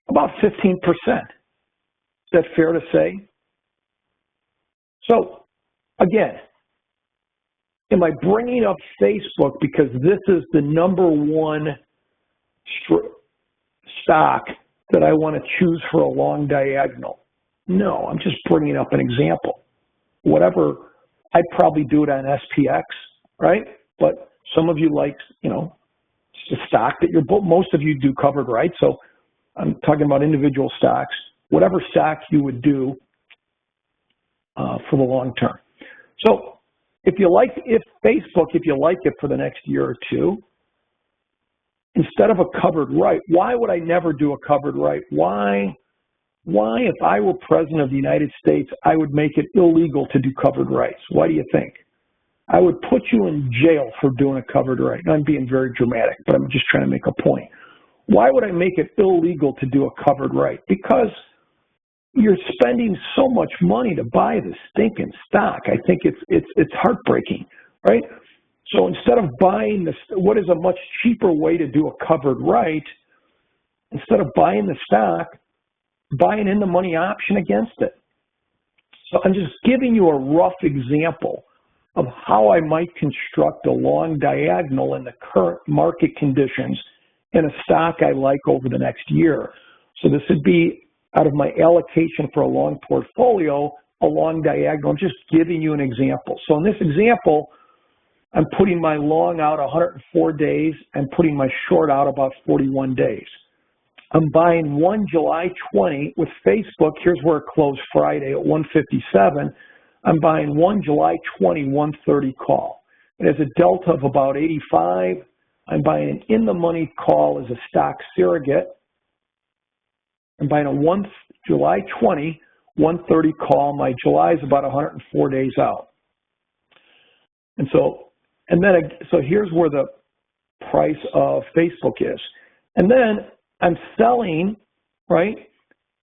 about 15%. Is that fair to say? So, again, am I bringing up Facebook because this is the number one stock that I want to choose for a long diagonal? No, I'm just bringing up an example. Whatever, I'd probably do it on SPX, right? But some of you like, the stock that most of you do covered, right? So I'm talking about individual stocks, whatever stock you would do for the long term. So if you like it for the next year or two, instead of a covered right, why would I never do a covered right? Why, if I were president of the United States, I would make it illegal to do covered rights? Why do you think? I would put you in jail for doing a covered right. I'm being very dramatic, but I'm just trying to make a point. Why would I make it illegal to do a covered right? Because you're spending so much money to buy the stinking stock. I think it's heartbreaking, right? So instead of buying what is a much cheaper way to do a covered right, instead of buying the stock, buy an in-the-money option against it. So I'm just giving you a rough example of how I might construct a long diagonal in the current market conditions in a stock I like over the next year. So this would be out of my allocation for a long portfolio, a long diagonal. I'm just giving you an example. So in this example, I'm putting my long out 104 days and putting my short out about 41 days. I'm buying one July 20 with Facebook. Here's where it closed Friday at 157. I'm buying one July 20, 130 call. It has a delta of about 85. I'm buying an in-the-money call as a stock surrogate. I'm buying a July 20, 130 call. My July is about 104 days out. So here's where the price of Facebook is. And then I'm selling, right,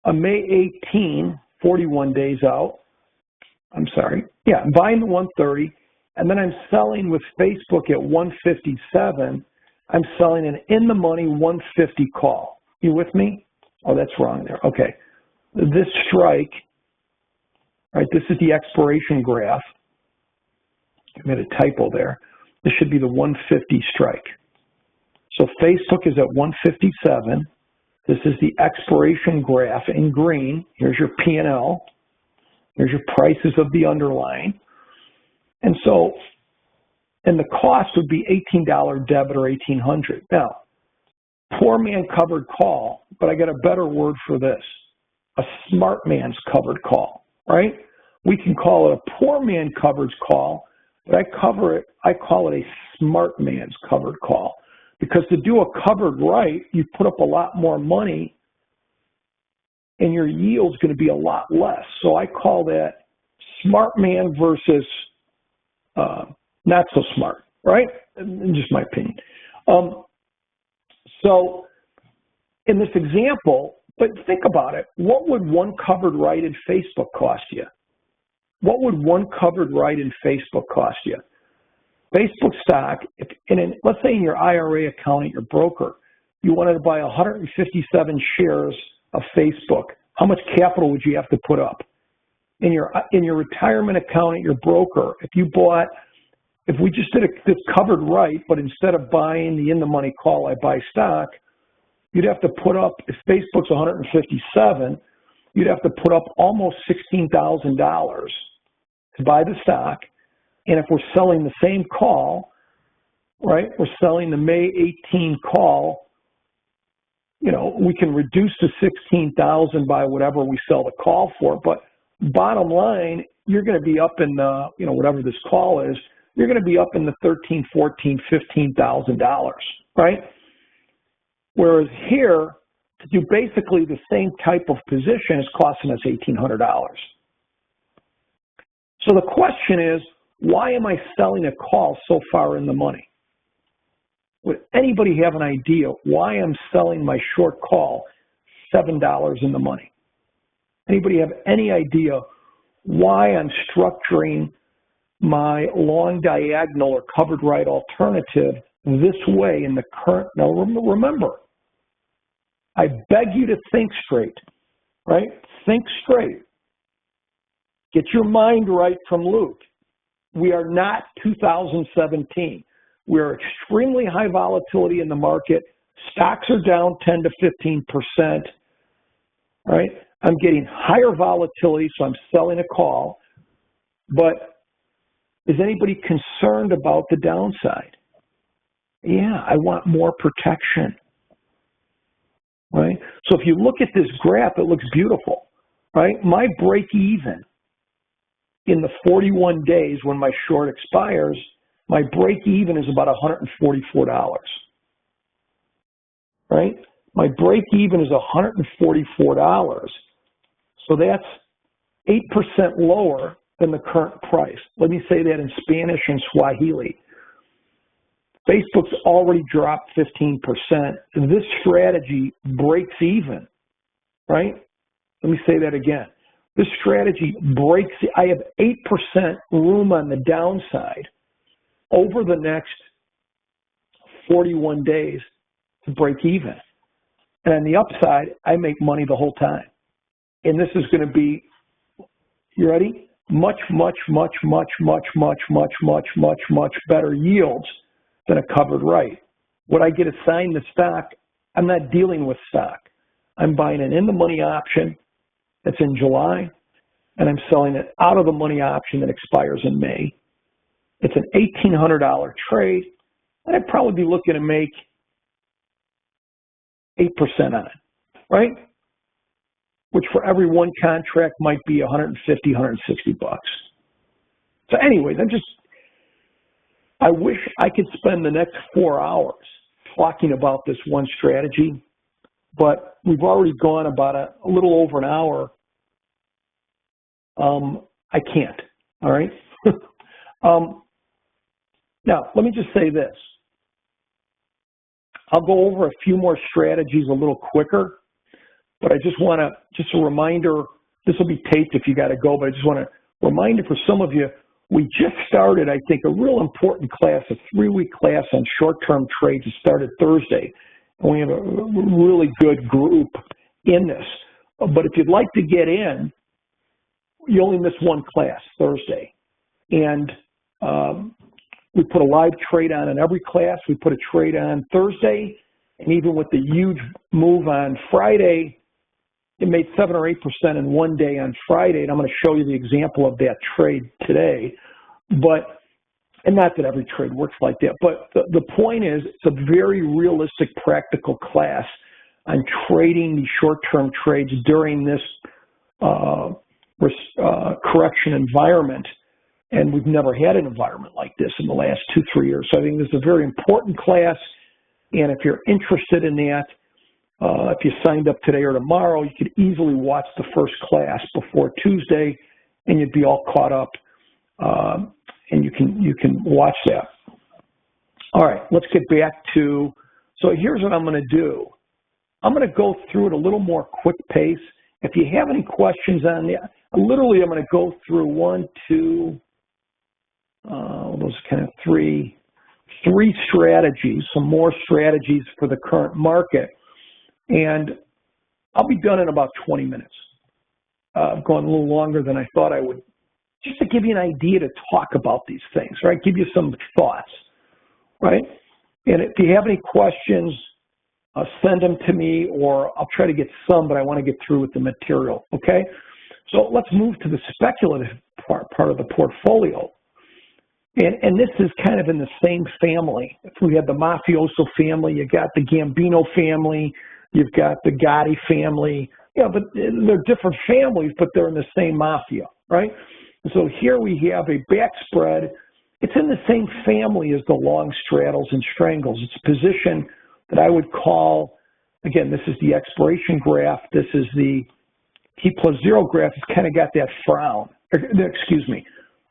a May 18, 41 days out. I'm buying the 130, and then I'm selling with Facebook at 157. I'm selling an in-the-money 150 call. You with me? Oh, that's wrong there. Okay. This strike, right, this is the expiration graph. I made a typo there. This should be the 150 strike. So Facebook is at 157. This is the expiration graph in green. Here's your P&L. Here's your prices of the underlying. And the cost would be $18 debit or $1,800. Now, poor man covered call, but I got a better word for this, a smart man's covered call, right? We can call it a poor man covered call, but I call it a smart man's covered call. Because to do a covered right, you put up a lot more money and your yield's going to be a lot less. So I call that smart man versus not so smart, right? Just my opinion. So in this example, but think about it, what would one covered right in Facebook cost you? What would one covered right in Facebook cost you? Facebook stock, let's say in your IRA account at your broker, you wanted to buy 157 shares of Facebook. How much capital would you have to put up? in your retirement account at your broker, if we just did this covered right, but instead of buying the in-the-money call, I buy stock, you'd have to put up, if Facebook's 157, you'd have to put up almost $16,000 to buy the stock. And if we're selling the same call, right, we're selling the May 18 call, we can reduce the 16,000 by whatever we sell the call for. But bottom line, you're going to be up in the, whatever this call is, you're going to be up in the $13,000, $14,000, $15,000, right? Whereas here, to do basically the same type of position is costing us $1,800. So the question is, why am I selling a call so far in the money? Would anybody have an idea why I'm selling my short call $7 in the money? Anybody have any idea why I'm structuring my long diagonal or covered right alternative this way in the current? Now remember, I beg you to think straight, right? Think straight. Get your mind right from Luke. We are not 2017. We are extremely high volatility in the market. Stocks are down 10 to 15%, right? I'm getting higher volatility, so I'm selling a call. But is anybody concerned about the downside? Yeah, I want more protection, right? So if you look at this graph, it looks beautiful, right? My break even in the 41 days when my short expires, my break even is about $144, right? My break even is $144. So that's 8% lower than the current price. Let me say that in Spanish and Swahili. Facebook's already dropped 15%. This strategy breaks even, right? Let me say that again. This strategy breaks, I have 8% room on the downside over the next 41 days to break even. And on the upside, I make money the whole time. And this is going to be, you ready? Much, much, much, much, much, much, much, much, much, much better yields than a covered right. When I get assigned the stock, I'm not dealing with stock. I'm buying an in-the-money option that's in July, and I'm selling an out-of-the-money option that expires in May. It's an $1,800 trade, and I'd probably be looking to make 8% on it, right? Which for every one contract might be $150, $160. So anyways, I wish I could spend the next 4 hours talking about this one strategy, but we've already gone about a little over an hour. I can't, all right? Now, let me just say this. I'll go over a few more strategies a little quicker, but I just want to, just a reminder, this will be taped if you got to go, but I just want to remind you for some of you, we just started, I think, a real important class, a 3-week class on short-term trades. It started Thursday, and we have a really good group in this. But if you'd like to get in, you only miss one class, Thursday. And we put a live trade on in every class. We put a trade on Thursday, and even with the huge move on Friday, it made 7 or 8% in one day on Friday, and I'm going to show you the example of that trade today. But, and not that every trade works like that, but the point is, it's a very realistic, practical class on trading these short-term trades during this correction environment. And we've never had an environment like this in the last 2-3 years. So I think this is a very important class. And if you're interested in that, if you signed up today or tomorrow, you could easily watch the first class before Tuesday, and you'd be all caught up. And you can watch that. All right, let's get back to. So here's what I'm going to do. I'm going to go through it a little more quick pace. If you have any questions on that, literally I'm going to go through 1, 2. Those kind of three strategies, some more strategies for the current market, and I'll be done in about 20 minutes. gone a little longer than I thought I would, just to give you an idea to talk about these things, right? Give you some thoughts, right? And if you have any questions, send them to me, or I'll try to get some, but I want to get through with the material, okay? So let's move to the speculative part of the portfolio. And this is kind of in the same family. If we have the mafioso family, you got the Gambino family, you've got the Gotti family. Yeah, but they're different families, but they're in the same mafia, right? And so here we have a back spread. It's in the same family as the long straddles and strangles. It's a position that I would call, again, this is the expiration graph. This is the T+0 graph. It's kind of got that frown, excuse me,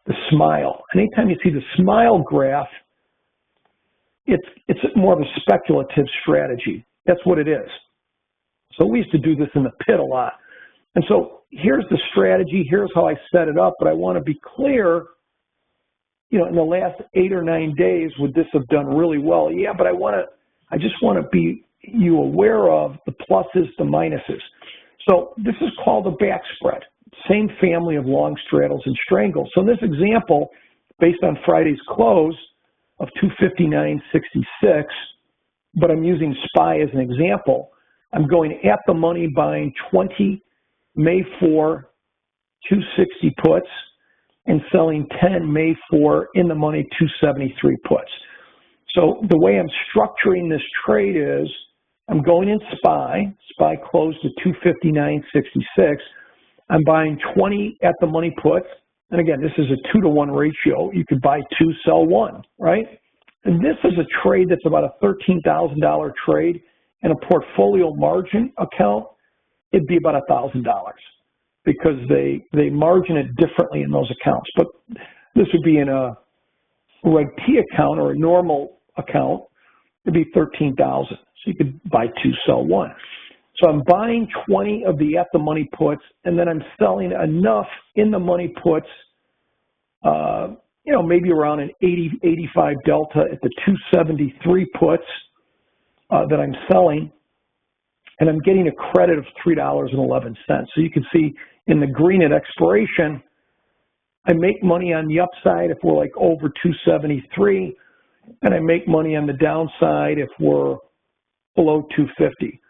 the smile. Anytime you see the smile graph, it's more of a speculative strategy. That's what it is. So we used to do this in the pit a lot. And so here's the strategy. Here's how I set it up. But I want to be clear, you know, in the last 8 or 9 days, would this have done really well? Yeah, but I just want to be you aware of the pluses, the minuses. So this is called a back spread. Same family of long straddles and strangles. So in this example, based on Friday's close of 259.66, but I'm using SPY as an example, I'm going at the money buying 20 May 4 260 puts and selling 10 May 4 in the money 273 puts. So the way I'm structuring this trade is I'm going in SPY. SPY closed at 259.66. I'm buying 20 at the money puts. And again, this is a 2-to-1 ratio. You could buy 2, sell 1, right? And this is a trade that's about a $13,000 trade. In a portfolio margin account, it'd be about $1,000 because they margin it differently in those accounts. But this would be in a Reg T account or a normal account, it'd be $13,000. So you could buy 2, sell 1. So I'm buying 20 of the at the money puts, and then I'm selling enough in the money puts, you know, maybe around an 80, 85 delta at the 273 puts that I'm selling, and I'm getting a credit of $3.11. So you can see in the green at expiration, I make money on the upside if we're like over 273, and I make money on the downside if we're below 250.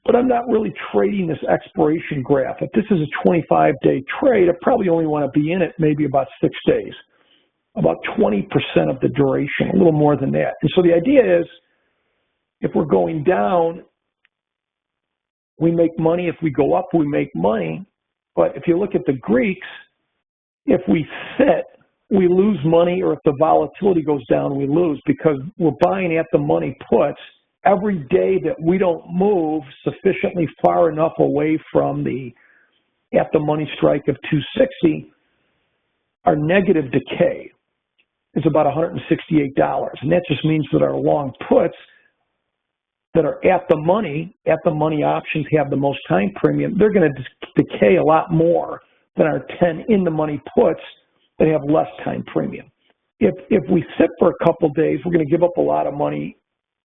But I'm not really trading this expiration graph. If this is a 25-day trade, I probably only want to be in it maybe about 6 days, about 20% of the duration, a little more than that. And so the idea is, if we're going down, we make money. If we go up, we make money. But if you look at the Greeks, if we sit, we lose money, or if the volatility goes down, we lose, because we're buying at the money puts. Every day that we don't move sufficiently far enough away from the at the money strike of 260, our negative decay is about $168. And that just means that our long puts that are at the money options have the most time premium. They're going to decay a lot more than our 10 in the money puts that have less time premium. If we sit for a couple of days, we're going to give up a lot of money,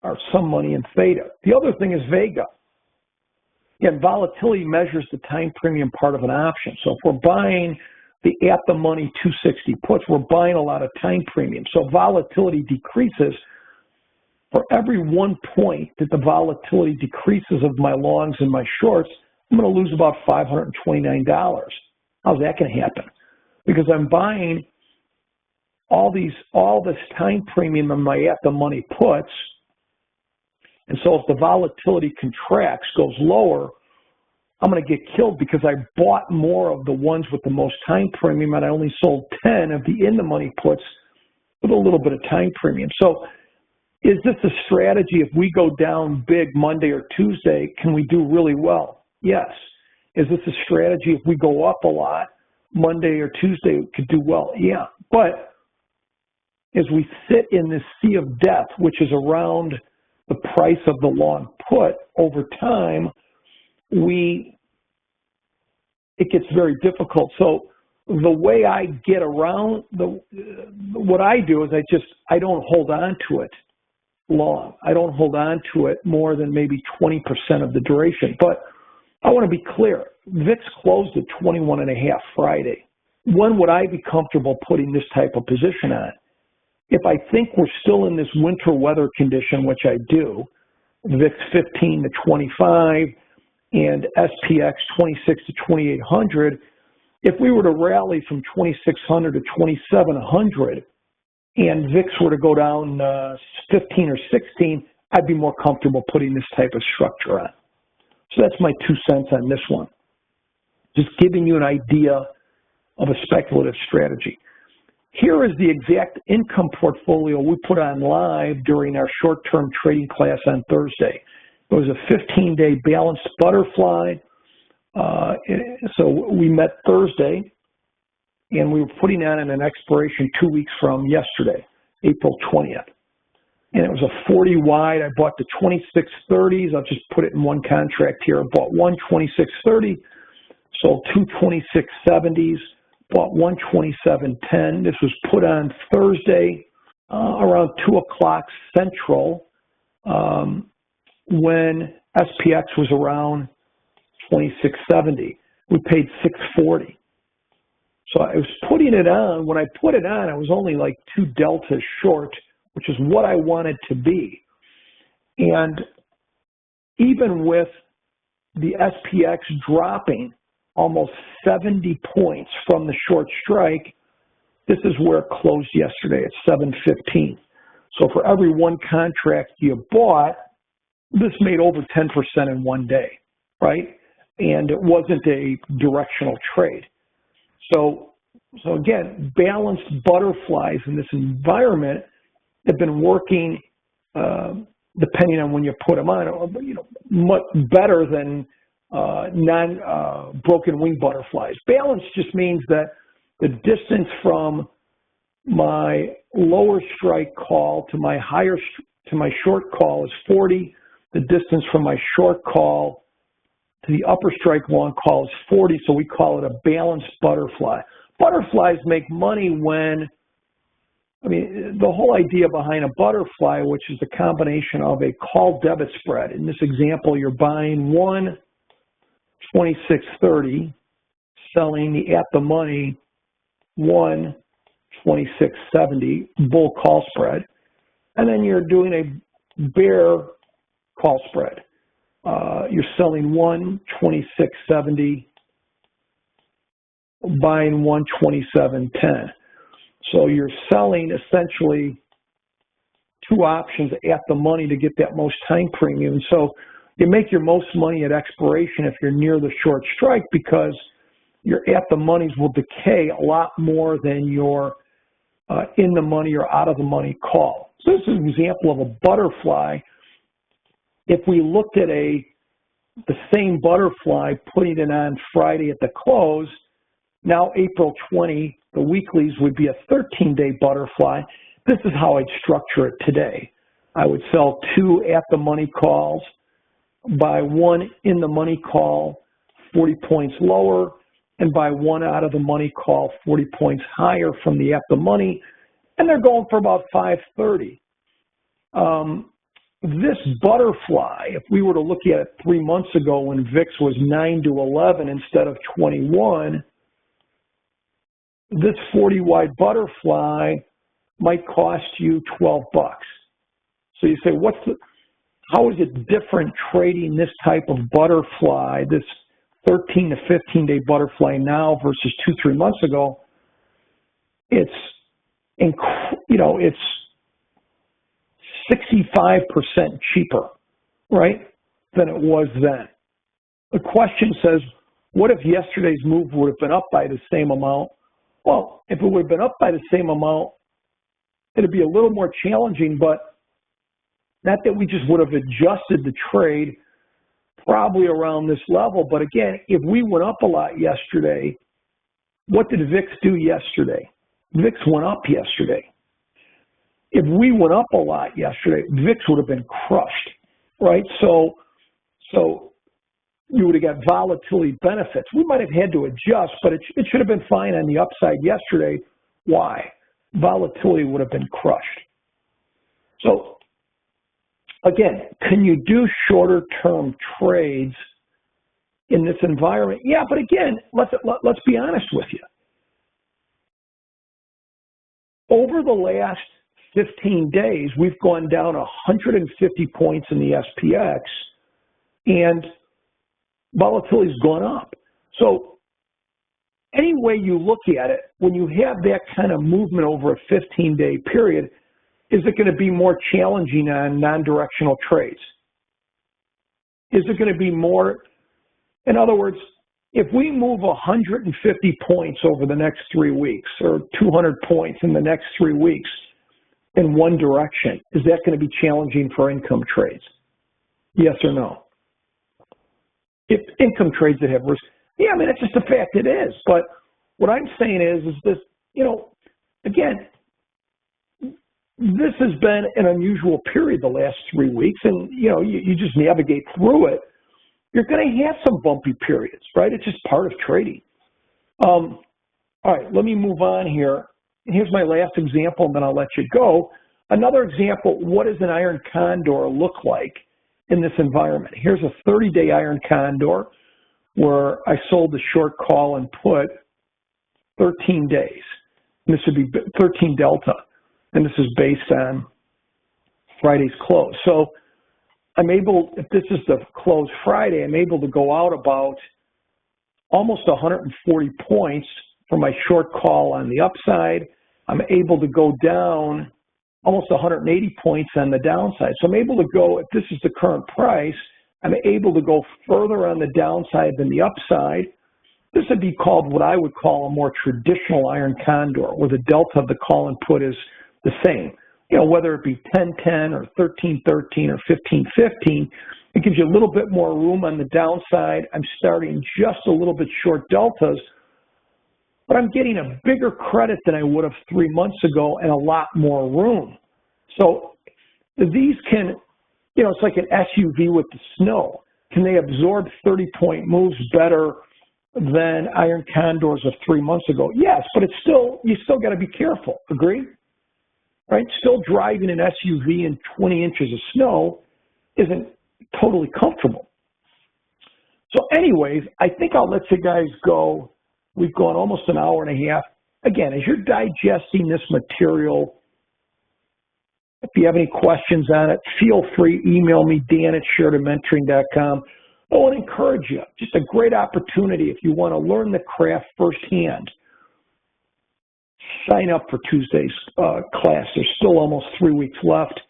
or some money, in theta. The other thing is vega. Again, volatility measures the time premium part of an option. So if we're buying the at the money 260 puts, we're buying a lot of time premium. So volatility decreases. For every 1 point that the volatility decreases of my longs and my shorts, I'm going to lose about $529. How's that going to happen? Because I'm buying all this time premium on my at the money puts. And so if the volatility contracts, goes lower, I'm going to get killed because I bought more of the ones with the most time premium, and I only sold 10 of the in the money puts with a little bit of time premium. So is this a strategy? If we go down big Monday or Tuesday, can we do really well? Yes. Is this a strategy? If we go up a lot Monday or Tuesday, we could do well? Yeah. But as we sit in this sea of death, which is around the price of the long put, over time, it gets very difficult. So the way I get around what I do is I don't hold on to it long. I don't hold on to it more than maybe 20% of the duration. But I want to be clear. VIX closed at 21.5 Friday. When would I be comfortable putting this type of position on? If I think we're still in this winter weather condition, which I do, VIX 15 to 25 and SPX 26 to 2800, if we were to rally from 2600 to 2700 and VIX were to go down 15 or 16, I'd be more comfortable putting this type of structure on. So that's my 2 cents on this one. Just giving you an idea of a speculative strategy. Here is the exact income portfolio we put on live during our short-term trading class on Thursday. It was a 15-day balanced butterfly. So we met Thursday, and we were putting on an expiration 2 weeks from yesterday, April 20th. And it was a 40 wide. I bought the 2630s. I'll just put it in one contract here. I bought one 2630, sold two 2670s, bought one 2710. This was put on Thursday around 2 o'clock Central when SPX was around 2670. We paid 640. So I was putting it on. When I put it on, I was only like 2 deltas short, which is what I wanted to be. And even with the SPX dropping almost 70 points from the short strike, this is where it closed yesterday at 715. So for every one contract you bought, this made over 10% in one day, right? And it wasn't a directional trade. So again, balanced butterflies in this environment have been working, depending on when you put them on, much better than non-broken wing butterflies. Balance just means that the distance from my lower strike call to my short call is 40. The distance from my short call to the upper strike long call is 40, so we call it a balanced butterfly. Butterflies make money when, the whole idea behind a butterfly, which is the combination of a call debit spread. In this example, you're buying one 2630, selling the at the money one 2670 bull call spread, and then you're doing a bear call spread. You're selling one 2670, buying one 2710. So you're selling essentially 2 options at the money to get that most time premium. So you make your most money at expiration if you're near the short strike, because your at the monies will decay a lot more than your in the money or out of the money call. So this is an example of a butterfly. If we looked at the same butterfly, putting it on Friday at the close, now April 20, the weeklies would be a 13-day butterfly. This is how I'd structure it today. I would sell 2 at-the-money calls, buy 1 in-the-money call, 40 points lower, and buy 1 out-of-the-money call, 40 points higher from the at-the-money, and they're going for about 530. This butterfly, if we were to look at it 3 months ago when VIX was 9 to 11 instead of 21, this 40 wide butterfly might cost you $12. So you say, how is it different trading this type of butterfly, this 13 to 15 day butterfly now versus 2-3 months ago? It's 65% cheaper, right, than it was then. The question says, what if yesterday's move would have been up by the same amount? Well, if it would have been up by the same amount, it'd be a little more challenging, but not that we just would have adjusted the trade probably around this level. But again, if we went up a lot yesterday, what did VIX do yesterday? VIX went up yesterday. If we went up a lot yesterday, VIX would have been crushed, right? So you would have got volatility benefits. We might have had to adjust, but it should have been fine on the upside yesterday. Why? Volatility would have been crushed. So again, can you do shorter term trades in this environment. Yeah, but again, let's be honest with you. Over the last 15 days, we've gone down 150 points in the SPX, and volatility's gone up. So any way you look at it, when you have that kind of movement over a 15-day period, is it going to be more challenging on non-directional trades? Is it going to be more, in other words, if we move 150 points over the next 3 weeks or 200 points in the next 3 weeks in one direction, is that going to be challenging for income trades? Yes or no? If income trades that have risk, yeah, I mean, it's just a fact, it is. But what I'm saying is this, again, this has been an unusual period the last 3 weeks, and, you just navigate through it. You're going to have some bumpy periods, right? It's just part of trading. All right, let me move on here. Here's my last example, and then I'll let you go. Another example, what does an iron condor look like in this environment? Here's a 30-day iron condor where I sold the short call and put 13 days. And this would be 13 delta, and this is based on Friday's close. So I'm able, if this is the close Friday, I'm able to go out about almost 140 points for my short call on the upside. I'm able to go down almost 180 points on the downside. So I'm able to go, if this is the current price, I'm able to go further on the downside than the upside. This would be called what I would call a more traditional iron condor, where the delta of the call and put is the same. Whether it be 10-10 or 13-13 or 15-15, it gives you a little bit more room on the downside. I'm starting just a little bit short deltas, but I'm getting a bigger credit than I would have 3 months ago and a lot more room. So these can, it's like an SUV with the snow. Can they absorb 30-point moves better than iron condors of 3 months ago? Yes, but you still got to be careful. Agree? Right? Still driving an SUV in 20 inches of snow isn't totally comfortable. So anyways, I think I'll let you guys go. We've gone almost an hour and a half. Again, as you're digesting this material, if you have any questions on it, feel free, email me, dan@SheridanMentoring.com. I want to encourage you, just a great opportunity if you want to learn the craft firsthand. Sign up for Tuesday's class. There's still almost 3 weeks left.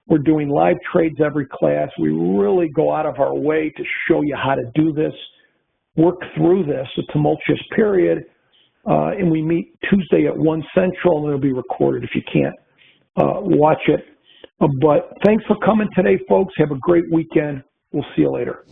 We're doing live trades every class. We really go out of our way to show you how to do this, work through this, a tumultuous period, and we meet Tuesday at 1 Central, and it'll be recorded if you can't watch it. But thanks for coming today, folks. Have a great weekend. We'll see you later.